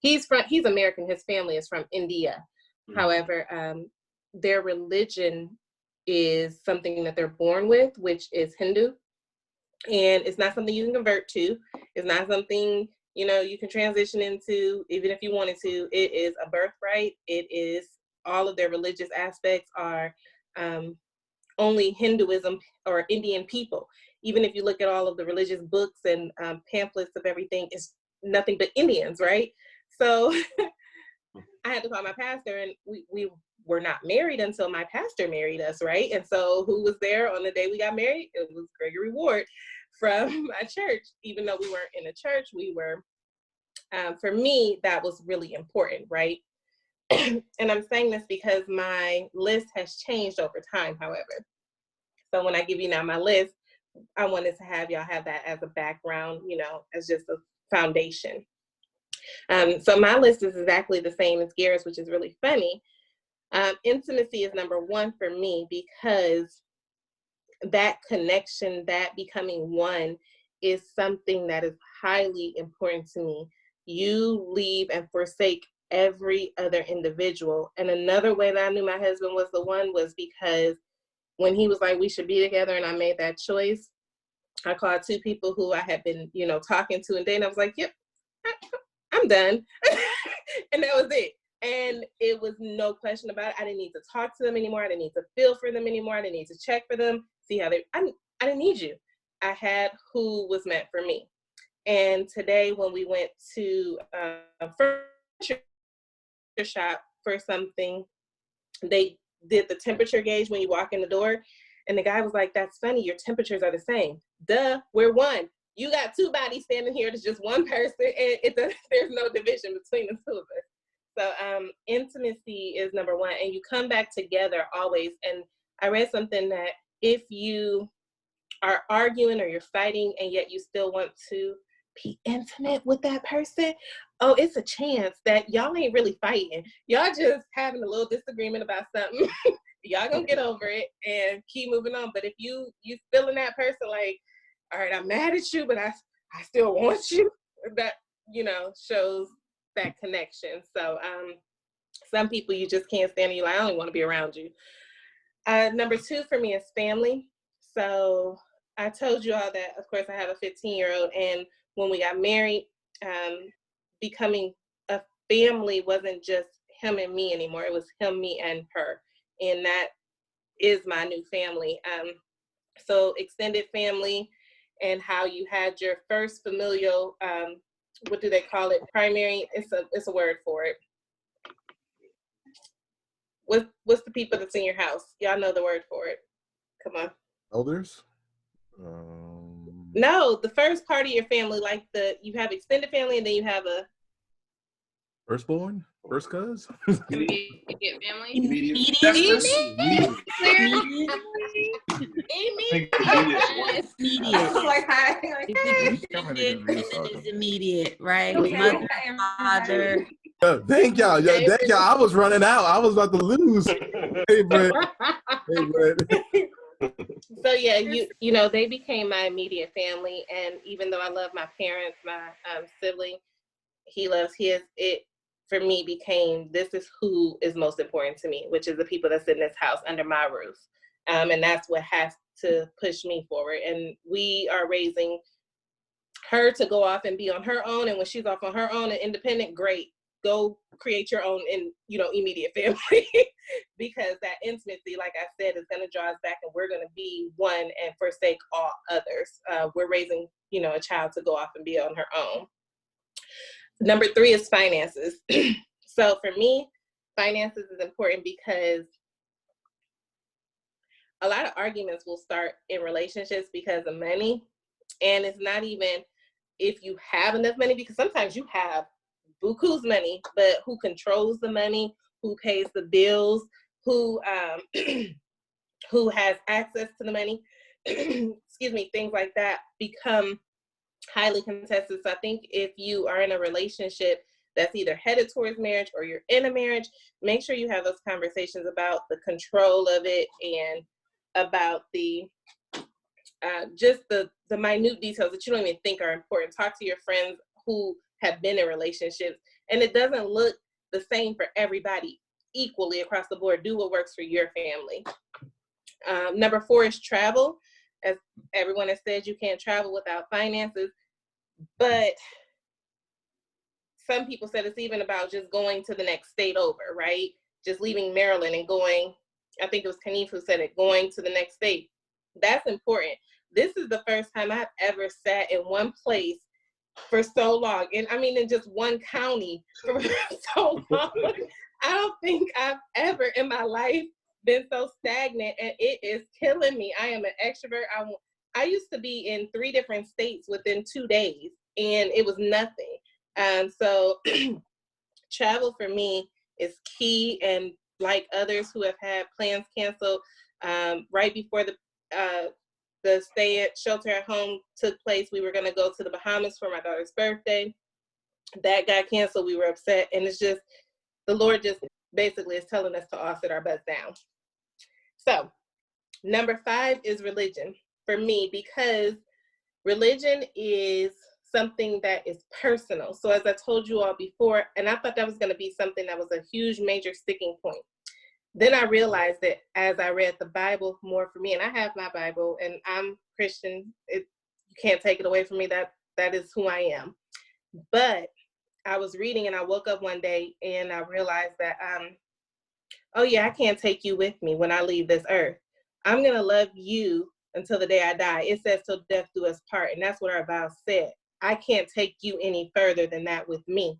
he's American. His family is from India. Mm-hmm. However, their religion is something that they're born with, which is Hindu. And it's not something you can convert to. It's not something, you can transition into, even if you wanted to. It is a birthright. It is, all of their religious aspects are only Hinduism or Indian people. Even if you look at all of the religious books and pamphlets of everything, it's nothing but Indians, right? So I had to call my pastor, and we were not married until my pastor married us, right? And so who was there on the day we got married? It was Gregory Ward from my church. Even though we weren't in a church, we were, for me, that was really important, right? And I'm saying this because my list has changed over time, however. So when I give you now my list, I wanted to have y'all have that as a background, as just a foundation. So my list is exactly the same as Garrett's, which is really funny. Intimacy is number 1 for me, because that connection, that becoming one, is something that is highly important to me. You leave and forsake every other individual. And another way that I knew my husband was the one was because when he was like, we should be together, and I made that choice, I called 2 people who I had been, talking to and dating. I was like, yep, I'm done. And that was it. And it was no question about it. I didn't need to talk to them anymore. I didn't need to feel for them anymore. I didn't need to check for them, see how I didn't need you. I had who was meant for me. And today when we went to a furniture shop for something, they did the temperature gauge when you walk in the door. And the guy was like, that's funny, your temperatures are the same. Duh, we're one. You got 2 bodies standing here. There's just one person, and there's no division between the 2 of us. So intimacy is number 1, and you come back together always. And I read something that if you are arguing or you're fighting and yet you still want to be intimate with that person, oh, it's a chance that y'all ain't really fighting. Y'all just having a little disagreement about something. Y'all gonna get over it and keep moving on. But if you feeling that person like, all right, I'm mad at you, but I still want you, that, shows that connection. So some people you just can't stand, and you're like, I don't even want to be around you. Number 2 for me is family. So I told you all that, of course, I have a 15-year-old, and when we got married, becoming a family wasn't just him and me anymore. It was him, me, and her. And that is my new family. So extended family, and how you had your first familial, what do they call it? Primary, it's a word for it. What's the people that's in your house? Y'all know the word for it. Come on. Elders? No, the first part of your family, like you have extended family, and then you have a firstborn? First cuz? Immediate family? Immediate. It's immediate. Like, hi. It's immediate, right? Mother, father. Thank y'all. Thank y'all. I was running out. I was about to lose. Hey, Brett. Hey, Brett. So yeah, you know, they became my immediate family, and even though I love my parents, my sibling, he loves his. It for me became, this is who is most important to me, which is the people that's in this house under my roof, and that's what has to push me forward. And we are raising her to go off and be on her own, and when she's off on her own and independent, great. Go create your own, immediate family, because that intimacy, like I said, is going to draw us back, and we're going to be one and forsake all others. We're raising, a child to go off and be on her own. Number 3 is finances. So for me, finances is important because a lot of arguments will start in relationships because of money, and it's not even if you have enough money, because sometimes you have buku's money, but who controls the money, who pays the bills, who who has access to the money, excuse me, things like that become highly contested. So I think if you are in a relationship that's either headed towards marriage or you're in a marriage, make sure you have those conversations about the control of it and about the just the minute details that you don't even think are important. Talk to your friends who have been in relationships, and it doesn't look the same for everybody equally across the board. Do what works for your family. Number 4 is travel. As everyone has said, you can't travel without finances, but some people said it's even about just going to the next state over, right? Just leaving Maryland and going, I think it was Kanif who said it, going to the next state. That's important. This is the first time I've ever sat in one place for so long. And I mean, in just one county for so long. I don't think I've ever in my life been so stagnant, and it is killing me. I am an extrovert. I used to be in 3 different states within 2 days, and it was nothing. So travel for me is key. And like others who have had plans canceled right before the stay at shelter at home took place, we were going to go to the Bahamas for my daughter's birthday. That got canceled. We were upset. And it's just, the Lord just basically is telling us to all sit our butts down. So number 5 is religion for me, because religion is something that is personal. So as I told you all before, and I thought that was going to be something that was a huge major sticking point. Then I realized that as I read the Bible more for me, and I have my Bible and I'm Christian, you can't take it away from me, that is who I am. But I was reading and I woke up one day and I realized that, oh yeah, I can't take you with me when I leave this earth. I'm going to love you until the day I die. It says till death do us part. And that's what our vow said. I can't take you any further than that with me.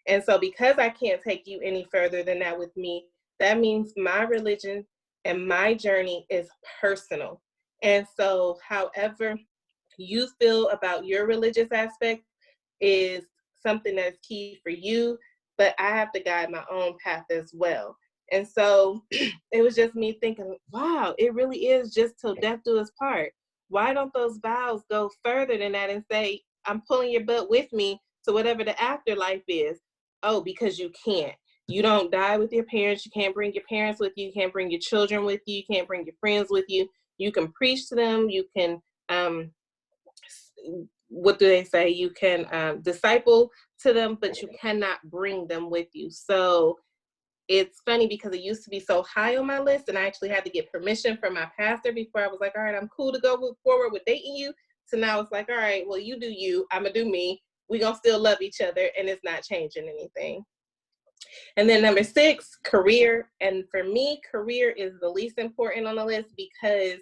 And so because I can't take you any further than that with me, that means my religion and my journey is personal. And so however you feel about your religious aspect is something that's key for you, but I have to guide my own path as well. And so it was just me thinking, wow, it really is just till death do us part. Why don't those vows go further than that and say, I'm pulling your butt with me to whatever the afterlife is? Oh, because you can't. You don't die with your parents. You can't bring your parents with you. You can't bring your children with you. You can't bring your friends with you. You can preach to them. You can, what do they say? You can disciple to them, but you cannot bring them with you. So it's funny because it used to be so high on my list, and I actually had to get permission from my pastor before I was like, all right, I'm cool to go forward with dating you. So now it's like, all right, well, you do you, I'm gonna do me. We're gonna still love each other, and it's not changing anything. And then number 6, career. And for me, career is the least important on the list, because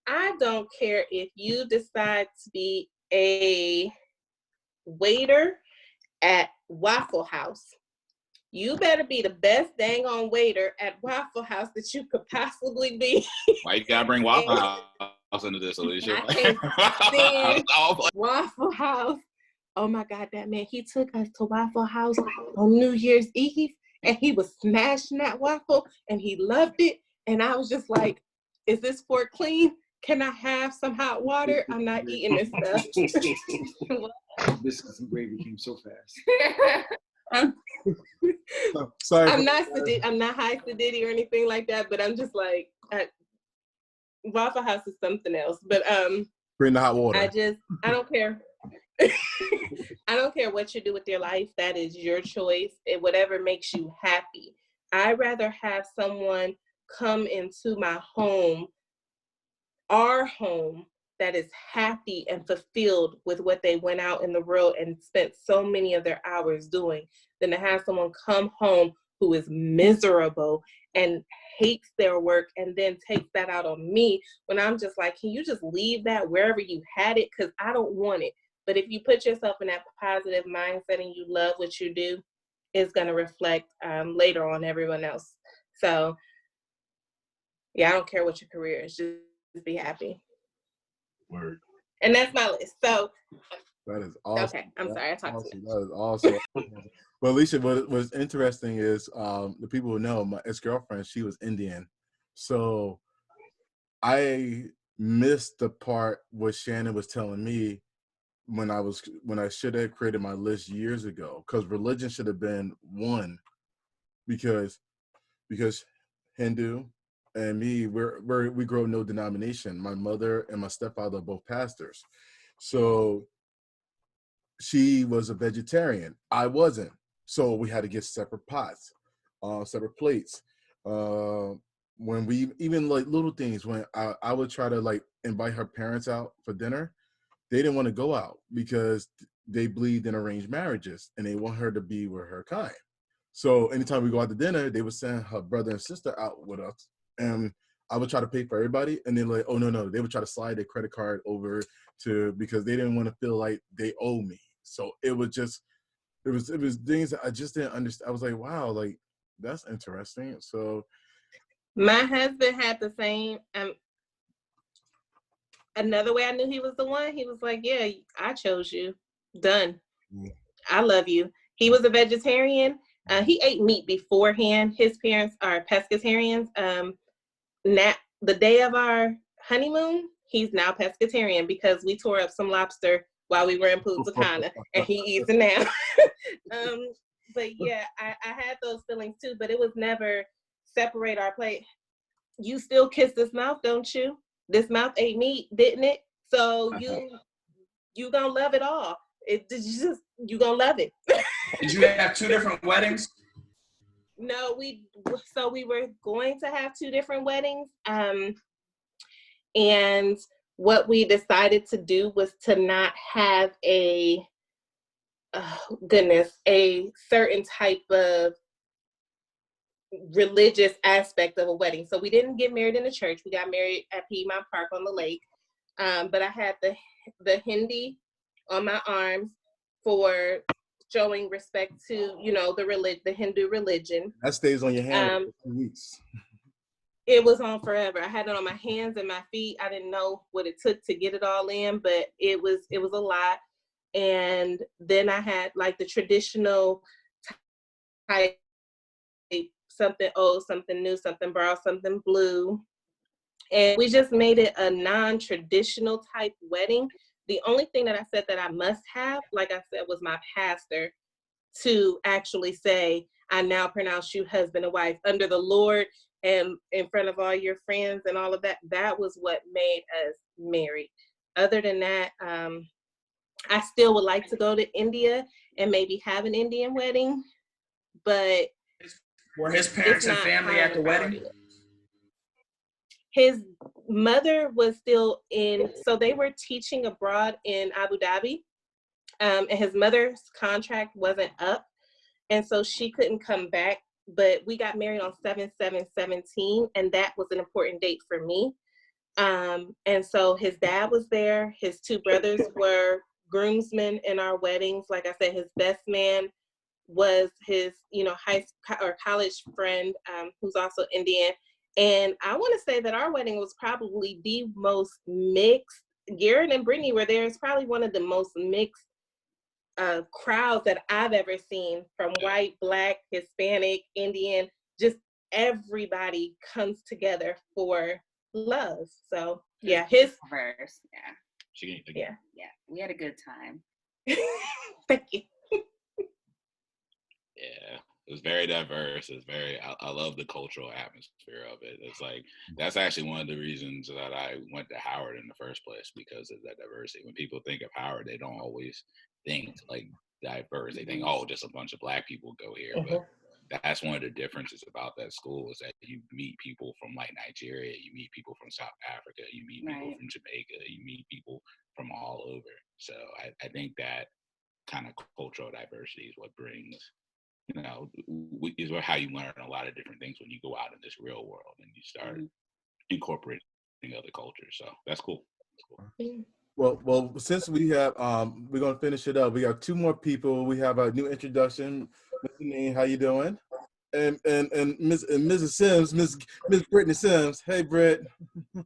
I don't care if you decide to be a waiter at Waffle House. You better be the best dang on waiter at Waffle House that you could possibly be. Why you gotta bring Waffle House into this, Alicia? I can't stand Waffle House. Oh my God, that man, he took us to Waffle House on New Year's Eve, and he was smashing that waffle, and he loved it. And I was just like, is this fork clean? Can I have some hot water? I'm not eating this stuff. Biscuits and gravy came so fast. Sorry. I'm not high sedity or anything like that, but I'm just like, Waffle House is something else. But bring the hot water. I don't care. I don't care what you do with your life. That is your choice. Whatever makes you happy. I'd rather have someone come into my home, our home, that is happy and fulfilled with what they went out in the world and spent so many of their hours doing, than to have someone come home who is miserable and hates their work and then takes that out on me, when I'm just like, can you just leave that wherever you had it? Because I don't want it. But if you put yourself in that positive mindset and you love what you do, it's going to reflect later on everyone else. So yeah, I don't care what your career is, just be happy. Word. And that's my list. So that is awesome. Okay, I'm sorry, I talked too much. That is awesome. Well, Alicia, what's interesting is the people who know my ex-girlfriend, she was Indian. So I missed the part where Shannon was telling me when I should have created my list years ago, because religion should have been one, because Hindu and me, we grow up no denomination. My mother and my stepfather are both pastors. So she was a vegetarian. I wasn't. So we had to get separate pots, separate plates. When we, even like little things, when I would try to like invite her parents out for dinner, they didn't want to go out because they believed in arranged marriages and they want her to be with her kind. So anytime we go out to dinner, they would send her brother and sister out with us. And I would try to pay for everybody. And then like, oh, no. They would try to slide their credit card over because they didn't want to feel like they owe me. So it was things that I just didn't understand. I was like, wow, like that's interesting. So my husband had the same, another way I knew he was the one, he was like, yeah, I chose you. Done. I love you. He was a vegetarian. He ate meat beforehand. His parents are pescatarians. The day of our honeymoon, he's now pescatarian because we tore up some lobster while we were in Punta Cana, and he eats it now. But yeah, I had those feelings too, but it was never separate our plate. You still kiss this mouth, don't you? This mouth ate meat, didn't it? So you gonna love it all. You gonna love it. Did you have two different weddings? No, we were going to have two different weddings. And what we decided to do was to not have a certain type of religious aspect of a wedding. So we didn't get married in the church. We got married at Piedmont Park on the lake. But I had the Hindi on my arms for showing respect to, the Hindu religion. That stays on your hand for 2 weeks. It was on forever. I had it on my hands and my feet. I didn't know what it took to get it all in, but it was a lot. And then I had like the traditional type, something old, something new, something brown, something blue. And we just made it a non-traditional type wedding. The only thing that I said that I must have, like I said, was my pastor to actually say, I now pronounce you husband and wife under the Lord and in front of all your friends and all of that. That was what made us married. Other than that, I still would like to go to India and maybe have an Indian wedding, but were his parents and family at the wedding? His mother was still so they were teaching abroad in Abu Dhabi, and his mother's contract wasn't up, and so she couldn't come back. But we got married on 7/7/17, and that was an important date for me. And so his dad was there. His two brothers were groomsmen in our weddings. Like I said, his best man was his, high school or college friend, who's also Indian. And I want to say that our wedding was probably the most mixed. Garrett and Brittany were there. It's probably one of the most mixed crowds that I've ever seen, from white, black, Hispanic, Indian. Just everybody comes together for love. So yeah, his verse. Yeah, we had a good time. Thank you. Yeah, it's very diverse. It's very, I love the cultural atmosphere of it. It's like, that's actually one of the reasons that I went to Howard in the first place, because of that diversity. When people think of Howard, they don't always think like diverse. They think, oh, just a bunch of Black people go here. But that's one of the differences about that school, is that you meet people from like Nigeria, you meet people from South Africa, you meet people from Jamaica, you meet people from all over. So I think that kind of cultural diversity is what brings, is how you learn a lot of different things when you go out in this real world and you start incorporating other cultures. So that's cool. Well, since we have, we're gonna finish it up. We got 2 more people. We have a new introduction. Mr. Neen, how you doing? And Mrs. Sims, Miss Brittany Sims. Hey, Britt.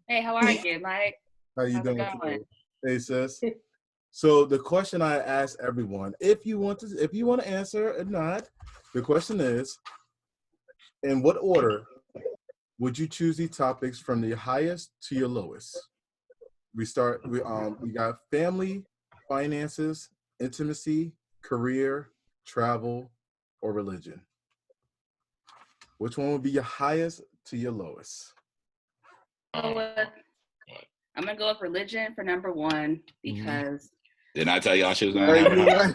Hey, how are you, Mike? How you doing today? Hey, sis. So the question I ask everyone, if you want to answer or not, the question is, in what order would you choose these topics from the highest to your lowest? We got family, finances, intimacy, career, travel, or religion. Which one would be your highest to your lowest? I'm gonna go with religion for number 1 because. Didn't I tell y'all she was gonna have her?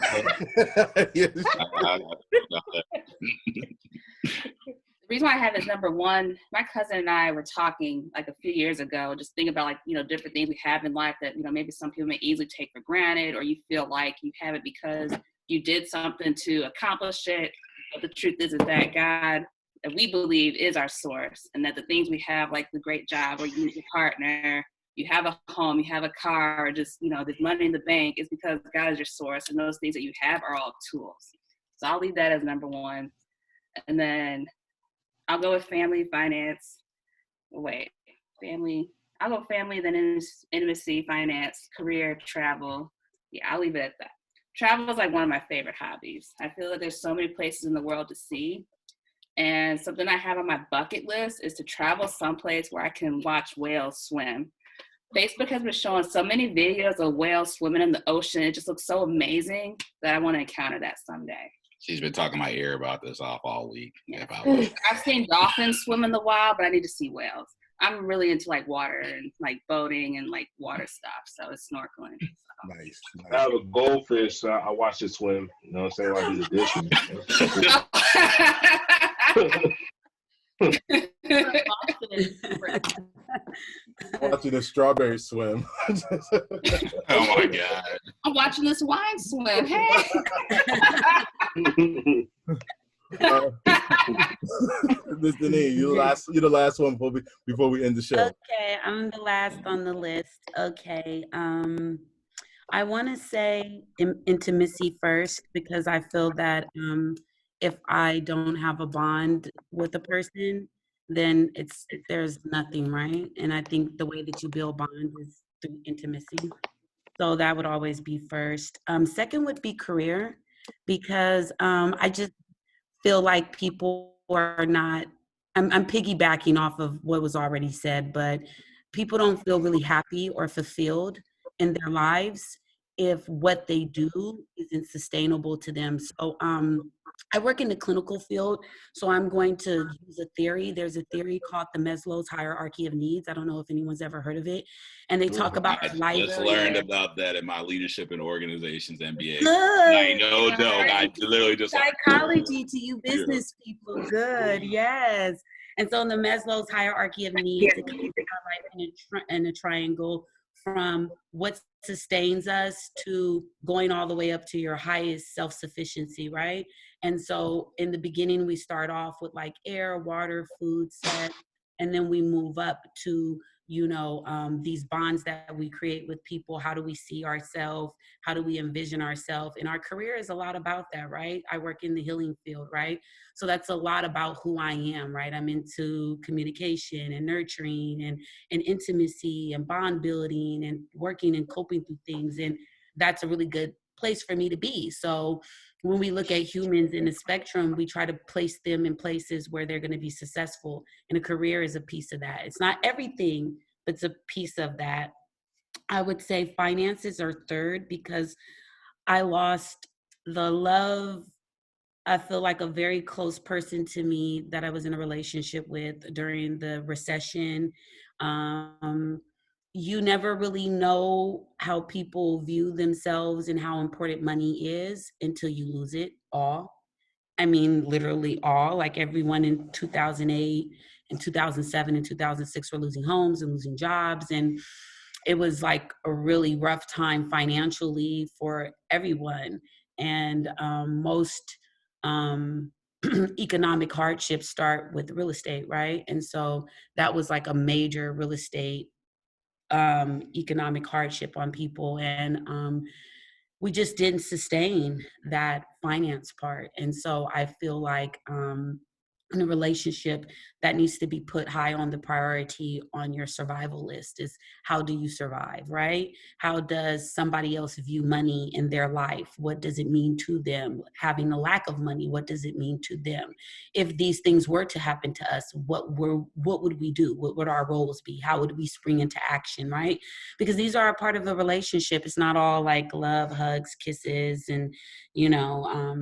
The reason why I have this number 1, my cousin and I were talking like a few years ago, just thinking about like, different things we have in life that, maybe some people may easily take for granted, or you feel like you have it because you did something to accomplish it. But the truth is that God, that we believe, is our source, and that the things we have, like the great job, or you meet your partner, you have a home, you have a car, or just, there's money in the bank, is because God is your source, and those things that you have are all tools. So I'll leave that as number 1. And then I'll go with family, finance. I'll go family, then intimacy, finance, career, travel. Yeah, I'll leave it at that. Travel is like one of my favorite hobbies. I feel like there's so many places in the world to see. And something I have on my bucket list is to travel someplace where I can watch whales swim. Facebook has been showing so many videos of whales swimming in the ocean. It just looks so amazing that I want to encounter that someday. She's been talking my ear about this all week. I've seen dolphins swim in the wild, but I need to see whales. I'm really into like water and like boating and like water stuff. So it's snorkeling. So. Nice. I have a goldfish. I watch it swim. You know what I'm saying? While I do the dishes. Watching the strawberry swim. Oh my God! I'm watching this wine swim. Hey. Mr. Nee, you're the last one before we end the show. Okay, I'm the last on the list. Okay, I want to say intimacy first, because I feel that if I don't have a bond with a person, then there's nothing, right? And I think the way that you build bond is through intimacy. So that would always be first. Second would be career, because I just feel like people are not, I'm piggybacking off of what was already said, but people don't feel really happy or fulfilled in their lives if what they do isn't sustainable to them. So I work in the clinical field, so I'm going to use a theory. There's a theory called the Maslow's hierarchy of needs. I don't know if anyone's ever heard of it. And they talk about I just learned about that in my leadership and organizations MBA. Good. I know, Doug. I literally just psychology to you business people. Good. Yes. And so in the Maslow's hierarchy of needs, it comes life in a triangle from what sustains us to going all the way up to your highest self-sufficiency, right? And so in the beginning, we start off with like air, water, food, sex, and then we move up to, these bonds that we create with people. How do we see ourselves? How do we envision ourselves? And our career is a lot about that, right? I work in the healing field, right? So that's a lot about who I am, right? I'm into communication and nurturing and intimacy and bond building and working and coping through things. And that's a really good place for me to be. So when we look at humans in the spectrum, we try to place them in places where they're going to be successful. And a career is a piece of that. It's not everything, but it's a piece of that. I would say finances are third because I lost the love. I feel like a very close person to me that I was in a relationship with during the recession. Um, you never really know how people view themselves and how important money is until you lose it all. I mean, literally all. Like everyone in 2008 and 2007 and 2006 were losing homes and losing jobs. And it was like a really rough time financially for everyone. And most um, economic hardships start with real estate, right? And so that was like a major real estate economic hardship on people. And we just didn't sustain that finance part. And so I feel like in a relationship that needs to be put high on the priority on your survival list is how do you survive, right? How does somebody else view money in their life? What does it mean to them? Having a lack of money, what does it mean to them? If these things were to happen to us, what would we do? What would our roles be? How would we spring into action, right? Because these are a part of the relationship. It's not all like love, hugs, kisses, and you know,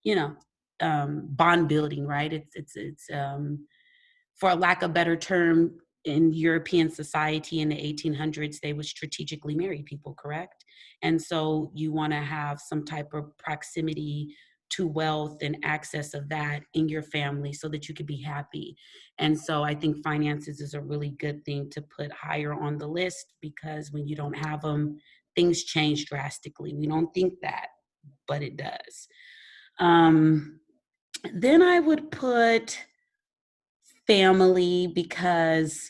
you know, bond building, right? It's for a lack of better term, in European society in the 1800s, they would strategically marry people, correct? And so you want to have some type of proximity to wealth and access of that in your family so that you could be happy. And so I think finances is a really good thing to put higher on the list, because when you don't have them, things change drastically. We don't think that, but it does. Then I would put family, because,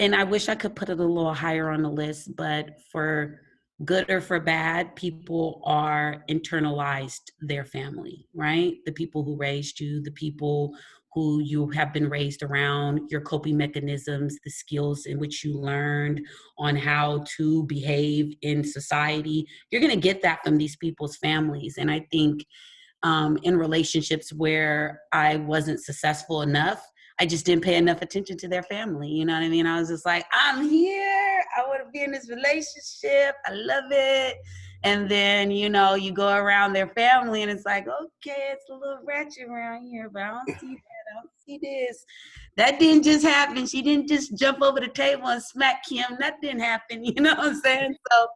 and I wish I could put it a little higher on the list, but for good or for bad, people are internalized their family, right? The people who raised you, the people who you have been raised around, your coping mechanisms, the skills in which you learned on how to behave in society. You're going to get that from these people's families. And I think in relationships where I wasn't successful enough, I just didn't pay enough attention to their family. You know what I mean? I was just like, I'm here. I want to be in this relationship. I love it. And then, you know, you go around their family and it's like, okay, it's a little ratchet around here, but I don't see that. I don't see this. That didn't just happen. She didn't just jump over the table and smack Kim. That didn't happen. You know what I'm saying? So,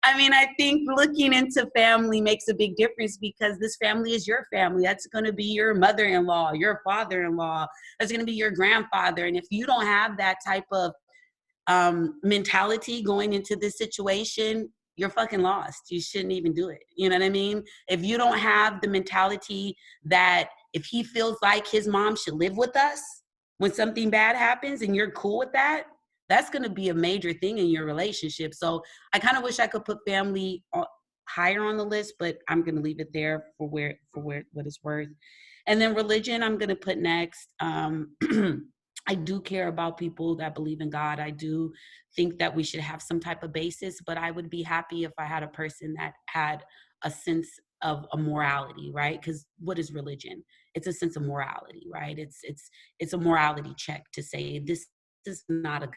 I mean, I think looking into family makes a big difference, because this family is your family. That's going to be your mother-in-law, your father-in-law. That's going to be your grandfather. And if you don't have that type of mentality going into this situation, you're fucking lost. You shouldn't even do it. You know what I mean? If you don't have the mentality that if he feels like his mom should live with us when something bad happens and you're cool with that, that's going to be a major thing in your relationship. So I kind of wish I could put family higher on the list, but I'm going to leave it there for what it's worth. And then religion, I'm going to put next. I do care about people that believe in God. I do think that we should have some type of basis, but I would be happy if I had a person that had a sense of a morality, right? Because what is religion? It's a sense of morality, right? It's a morality check to say this is not a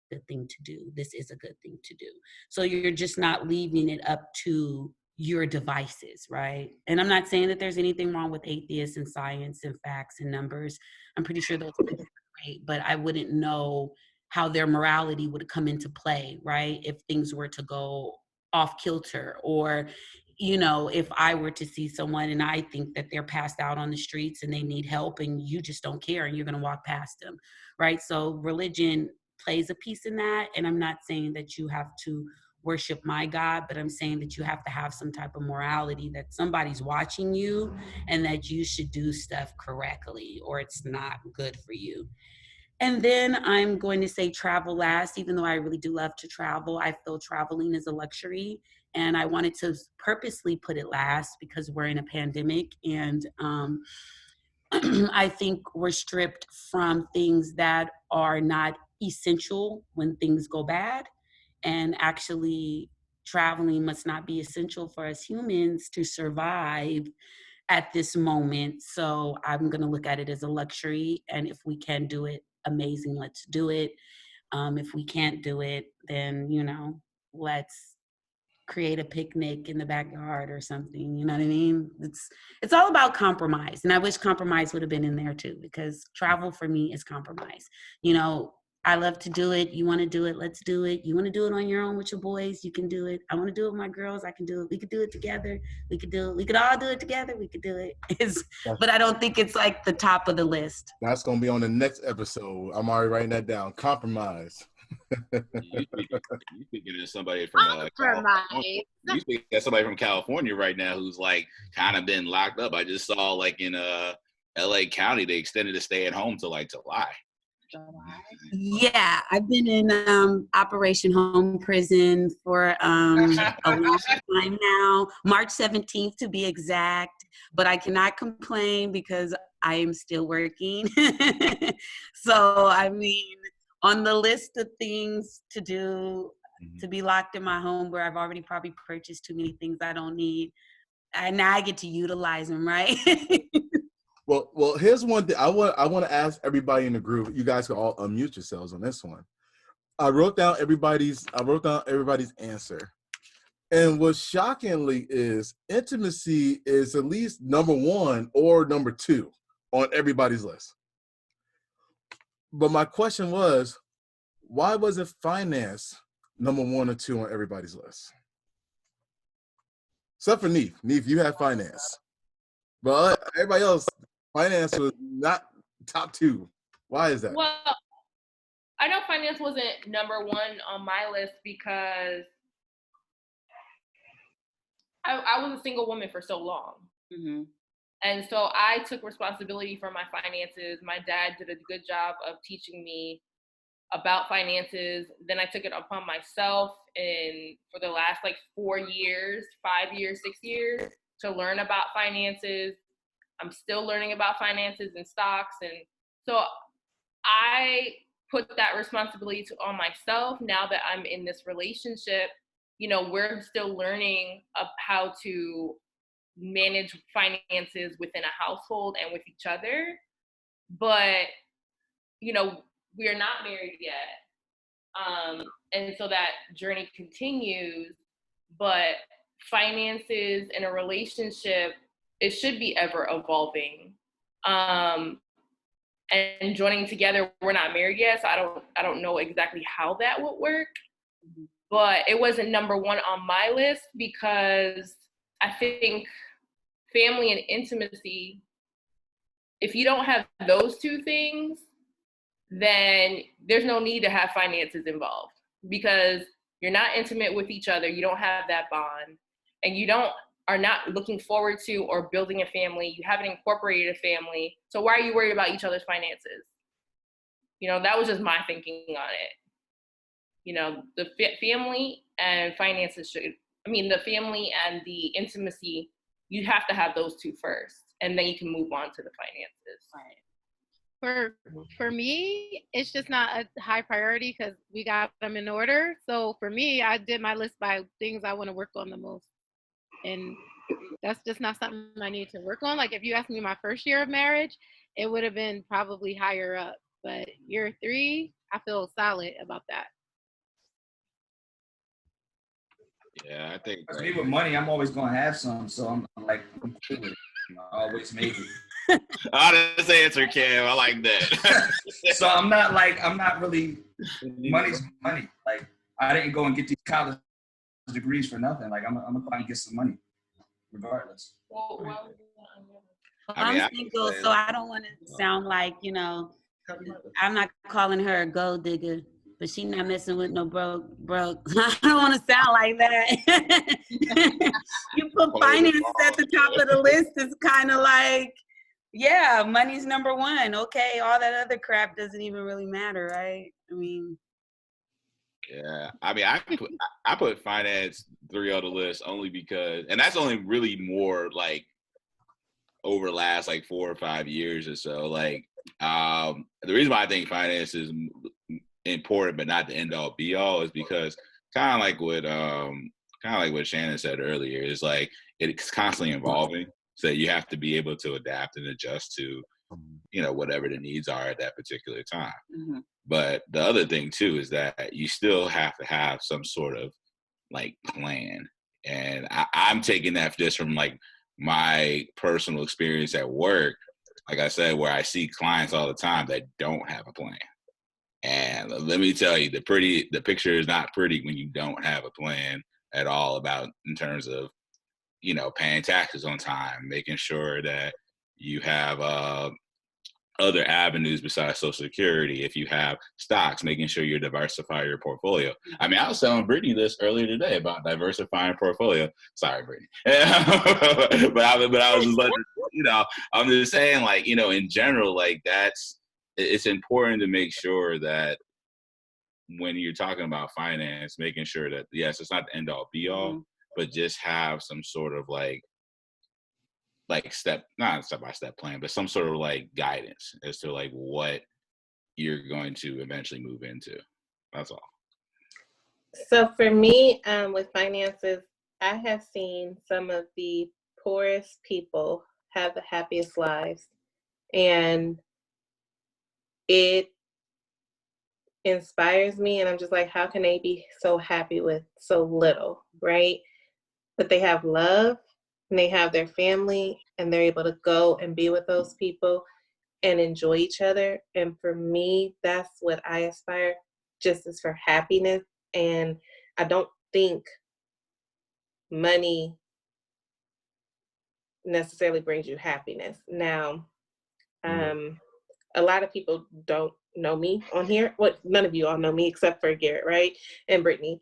good thing to do. This is a good thing to do. So you're just not leaving it up to your devices, right? And I'm not saying that there's anything wrong with atheists and science and facts and numbers. I'm pretty sure those things are great, but I wouldn't know how their morality would come into play, right? If things were to go off kilter, or you know, if I were to see someone and I think that they're passed out on the streets and they need help and you just don't care and you're going to walk past them, right? So religion plays a piece in that. And I'm not saying that you have to worship my God, but I'm saying that you have to have some type of morality, that somebody's watching you and that you should do stuff correctly or it's not good for you. And then I'm going to say travel last, even though I really do love to travel. I feel traveling is a luxury. And I wanted to purposely put it last because we're in a pandemic. And I think we're stripped from things that are not essential when things go bad, and actually traveling must not be essential for us humans to survive at this moment. So I'm going to look at it as a luxury. And if we can do it, amazing, let's do it. If we can't do it, then, let's create a picnic in the backyard or something. You know what I mean? It's all about compromise. And I wish compromise would have been in there too, because travel for me is compromise. I love to do it. You want to do it? Let's do it. You want to do it on your own with your boys? You can do it. I want to do it with my girls. I can do it. We could do it together. We could all do it together. We could do it. But I don't think it's like the top of the list. That's going to be on the next episode. I'm already writing that down. Compromise. You speaking to somebody from California. You speaking to somebody from California right now who's like kind of been locked up. I just saw like in LA County they extended the stay at home to like July. Yeah, I've been in Operation Home Prison for a long time now, March 17th to be exact, but I cannot complain because I am still working. So, I mean, on the list of things to do, to be locked in my home where I've already probably purchased too many things I don't need, and now I get to utilize them, right? Well, here's one thing I want to ask everybody in the group. You guys can all unmute yourselves on this one. I wrote down everybody's answer, and what shockingly is intimacy is at least number 1 or number 2 on everybody's list. But my question was, why wasn't finance number 1 or 2 on everybody's list? Except for Neef. Neef, you had finance, but everybody else. Finance was not top 2. Why is that? Well, I know finance wasn't number 1 on my list because I was a single woman for so long. Mm-hmm. And so I took responsibility for my finances. My dad did a good job of teaching me about finances. Then I took it upon myself for the last 4 years, 5 years, 6 years to learn about finances. I'm still learning about finances and stocks. And so I put that responsibility on myself now that I'm in this relationship. We're still learning how to manage finances within a household and with each other. But, we are not married yet. And so that journey continues. But finances in a relationship, it should be ever evolving. And joining together, we're not married yet, so I don't know exactly how that would work. But it wasn't number 1 on my list because I think family and intimacy, if you don't have those 2 things, then there's no need to have finances involved because you're not intimate with each other. You don't have that bond, and you are not looking forward to or building a family. You haven't incorporated a family. So why are you worried about each other's finances? That was just my thinking on it. The family and finances the family and the intimacy, you have to have those 2 first, and then you can move on to the finances. Right. For me, it's just not a high priority because we got them in order. So for me, I did my list by things I want to work on the most. And that's just not something I need to work on. If you asked me my first year of marriage, it would have been probably higher up. But year 3, I feel solid about that. Yeah, I think. Me with money, I'm always gonna have some, so I'm cool with it. I always make it. Honest answer, Cam. I like that. So I'm not really. Money's money. I didn't go and get these college degrees for nothing. I'm gonna try and get some money, regardless. I'm single, so I don't want to sound like I'm not calling her a gold digger, but she not messing with no broke. I don't want to sound like that. You put finances at the top of the list, it's kind of like, yeah, money's number 1. Okay, all that other crap doesn't even really matter, right? I mean. Yeah, I put finance 3 on the list only because, and that's only really more over the last 4 or 5 years or so. The reason why I think finance is important but not the end all be all is because kind of like kind of like what Shannon said earlier, is like it's constantly evolving. So you have to be able to adapt and adjust to, you know, whatever the needs are at that particular time. Mm-hmm. But the other thing too is that you still have to have some sort of like plan. And I'm taking that just from like my personal experience at work, like I said, where I see clients all the time that don't have a plan. And let me tell you, the picture is not pretty when you don't have a plan at all about in terms of, you know, paying taxes on time, making sure that you have other avenues besides Social Security. If you have stocks, making sure you diversify your portfolio. I mean, I was telling Brittany this earlier today about diversifying portfolio. Sorry, Brittany. but I was just like, you know, I'm just saying, like, you know, in general, like it's important to make sure that when you're talking about finance, making sure that, yes, it's not the end all be all, but just have some sort of like not step by step plan, but some sort of like guidance as to like what you're going to eventually move into. That's all. So for me, with finances, I have seen some of the poorest people have the happiest lives, and it inspires me. And I'm just like, how can they be so happy with so little, right? But they have love, and they have their family, and they're able to go and be with those people and enjoy each other. And for me, that's what I aspire, just as for happiness. And I don't think money necessarily brings you happiness. Now, a lot of people don't know me on here. Well, none of you all know me except for Garrett, right? And Brittany.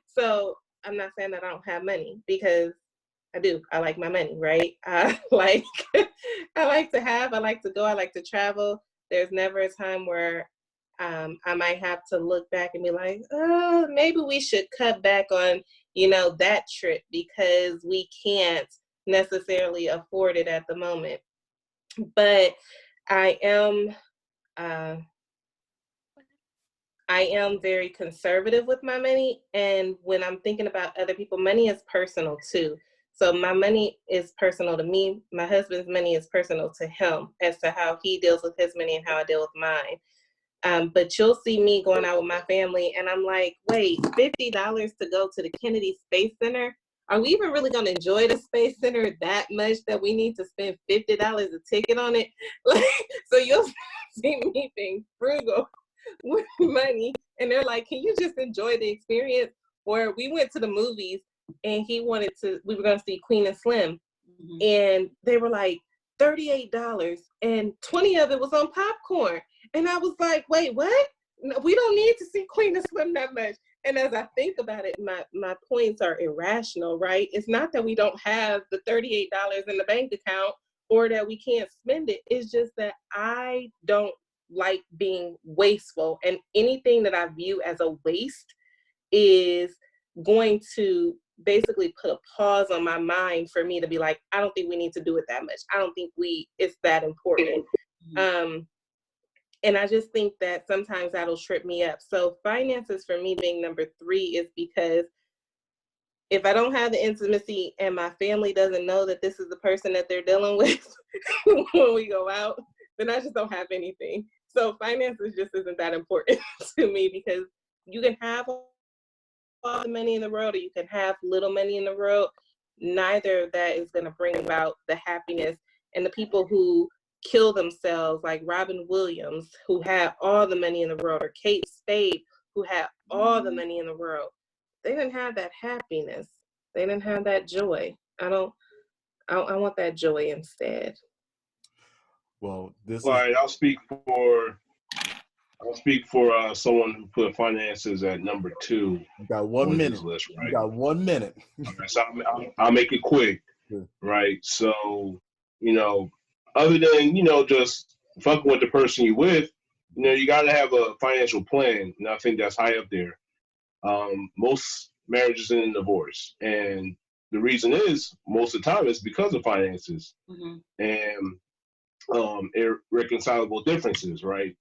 So I'm not saying that I don't have money, because I do. I like my money, right? I like I like to go, I like to travel. There's never a time where I might have to look back and be like, oh, maybe we should cut back on, you know, that trip because we can't necessarily afford it at the moment. But I am very conservative with my money. And when I'm thinking about other people, money is personal too. So my money is personal to me. My husband's money is personal to him as to how he deals with his money and how I deal with mine. But you'll see me going out with my family and I'm like, wait, $50 to go to the Kennedy Space Center? Are we even really going to enjoy the Space Center that much that we need to spend $50 a ticket on it? So you'll see me being frugal with money. And they're like, can you just enjoy the experience? Or we went to the movies and we were going to see Queen and Slim. And they were like, $38 and 20 of it was on popcorn. And I was like, wait, what? No, we don't need to see Queen and Slim that much. And as I think about it, my points are irrational, right? It's not that we don't have the $38 in the bank account or that we can't spend it. It's just that I don't like being wasteful. And anything that I view as a waste is going to basically put a pause on my mind for me to be like, I don't think we need to do it that much. I don't think it's that important. And I just think that sometimes that'll trip me up. So finances for me being number 3 is because if I don't have the intimacy and my family doesn't know that this is the person that they're dealing with when we go out, then I just don't have anything. So finances just isn't that important to me, because you can have all the money in the world or you can have little money in the world. Neither of that is going to bring about the happiness. And the people who kill themselves, like Robin Williams, who had all the money in the world, or Kate Spade, who had all the money in the world, they didn't have that happiness. They didn't have that joy. I want that joy instead. Well, all right, I'll speak for someone who put finances at number 2. You got 1 minute. List, right? You got 1 minute. Okay, so I'll make it quick, right? So, you know, other than, you know, just fucking with the person you're with, you know, you got to have a financial plan. And I think that's high up there. Most marriages end in divorce. And the reason is, most of the time, it's because of finances and irreconcilable differences, right,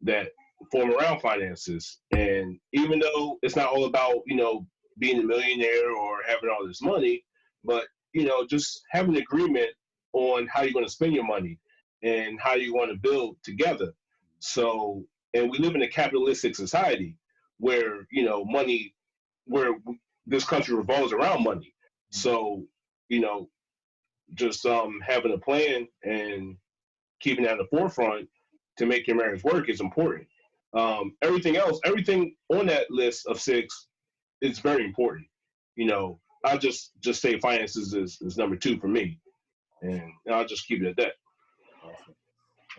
that form around finances. And even though it's not all about, you know, being a millionaire or having all this money, but just have an agreement on how you're going to spend your money and how you're going to build together. So, and we live in a capitalistic society where money, where this country revolves around money. So, just having a plan and keeping that at the forefront to make your marriage work is important. Everything else, everything on that list of 6 is very important. I'll just say finances is number 2 for me, and I'll just keep it at that. Awesome.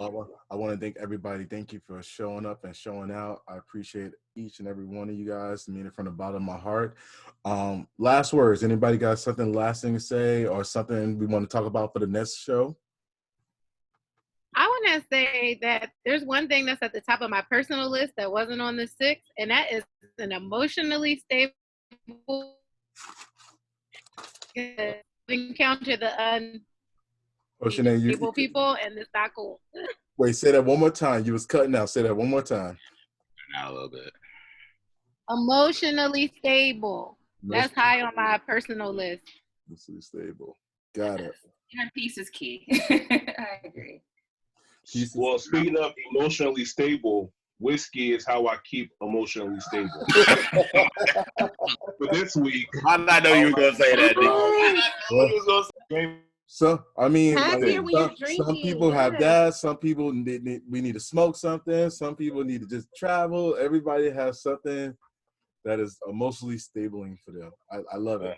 Well, I want to thank everybody. Thank you for showing up and showing out. I appreciate each and every one of you guys. I mean it from the bottom of my heart. Last words. Anybody got something lasting to say or something we want to talk about for the next show? I want to say that there's one thing that's at the top of my personal list that wasn't on the 6, and that is an emotionally stable. I've encountered the unstable people, and it's not cool. Wait, say that one more time. You was cutting out. Say that one more time. Now a little bit. Emotionally stable. That's high on my personal list. Emotionally stable. Got it. Inner peace is key. I agree. Well, speaking of emotionally stable, whiskey is how I keep emotionally stable. For this week, I did not know you were gonna say that. So I mean, some people have that. Some people we need to smoke something. Some people need to just travel. Everybody has something that is emotionally stabling for them. I love it.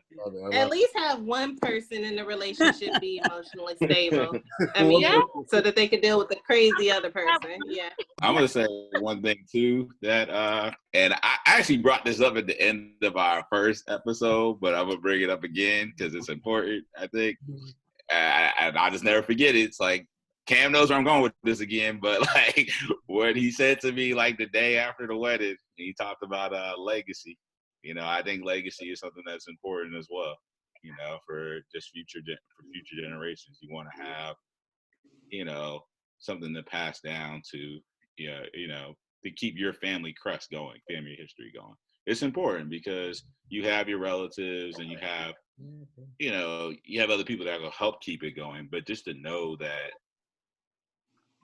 At least have one person in the relationship be emotionally stable. I mean, so that they can deal with the crazy other person. Yeah. I'm gonna say one thing too that and I actually brought this up at the end of our first episode, but I'm gonna bring it up again because it's important, I think. And I just never forget it. It's like Cam knows where I'm going with this again, but like what he said to me like the day after the wedding, he talked about legacy. I think legacy is something that's important as well. For just future generations, you want to have something to pass down to to keep your family crest going, family history going. It's important because you have your relatives and you have other people that will help keep it going, but just to know that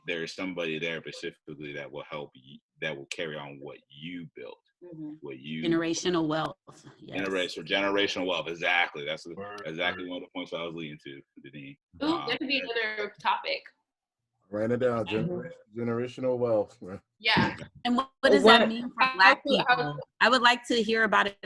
there's somebody there specifically that will help you, that will carry on what you built, what you generational wealth. Yes. Generational wealth. Exactly. That's exactly one of the points I was leading to, Denise. Ooh, that could be another topic. Write it down. Generational wealth. Yeah. And what does that mean for Black people? I would like to hear about it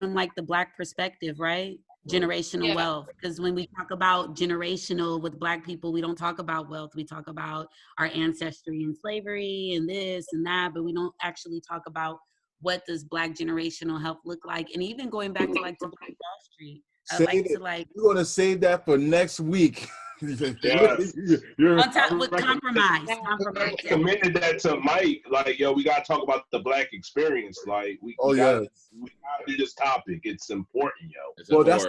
from like the Black perspective, right? Generational wealth, because when we talk about generational with Black people, we don't talk about wealth. We talk about our ancestry and slavery and this and that, but we don't actually talk about what does Black generational health look like. And even going back to like to Black Wall Street, you're gonna save that for next week. Yes. On top with compromise. Committed that to Mike. Like, yo, we gotta talk about the Black experience. Like, we gotta do this topic. It's important, yo. It's important,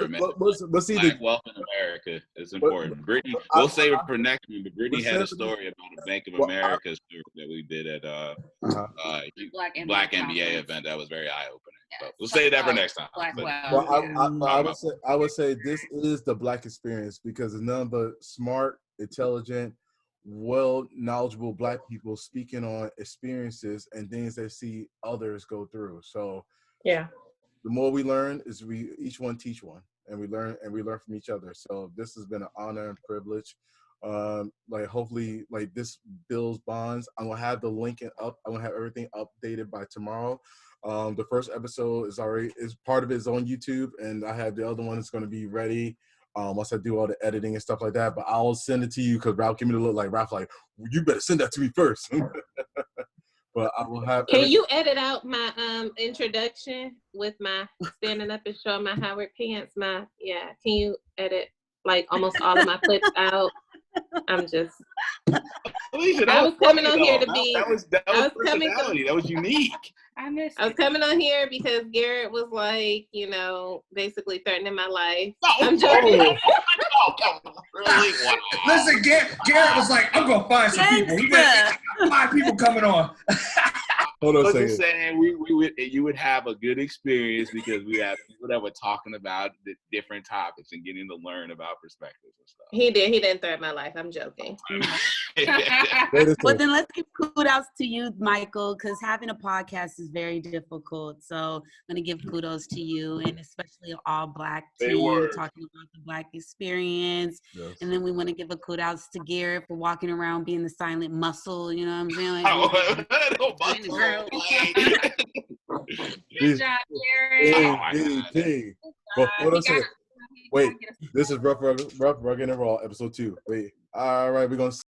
Black wealth in America is important. Brittany, we'll save it for next week. But Brittany had a story about a Bank of America story that we did at Black MBA event that was very eye opening. So we'll save that for next time. I would say this is the Black experience because it's none but smart, intelligent, well knowledgeable Black people speaking on experiences and things they see others go through. So the more we learn is we each one teach one, and we learn from each other. So this has been an honor and privilege. Like hopefully like this builds bonds. I'm gonna have the link up. I'm gonna have everything updated by tomorrow. The first episode is part of it is on YouTube, and I have the other one that's going to be ready once I do all the editing and stuff like that. But I'll send it to you because Ralph gave me the look like Ralph like you better send that to me first. But I will have. Can you edit out my introduction with my standing up and showing my Howard pants? Can you edit like almost all of my clips out? I'm just. Alicia, I was coming on here to be. That was personality. That was unique. I was coming on here because Garrett was like, basically threatening my life. I'm joking. Really? Wow. Listen, Garrett was like, I'm gonna find some people. He got 5 people coming on. Hold on a I'm just second. saying you would have a good experience because we have people that were talking about the different topics and getting to learn about perspectives and stuff. He didn't threaten my life. I'm joking. Well, then let's give kudos to you, Michael, because having a podcast is very difficult. So I'm going to give kudos to you, and especially an all-Black team talking about the Black experience. Yes. And then we want to give a kudos to Garrett for walking around being the silent muscle. You know what I'm saying? Good job, Garrett. Hold on a second. Wait, this is Rough, Rugged, and Raw, episode 2. Wait. All right, we're going to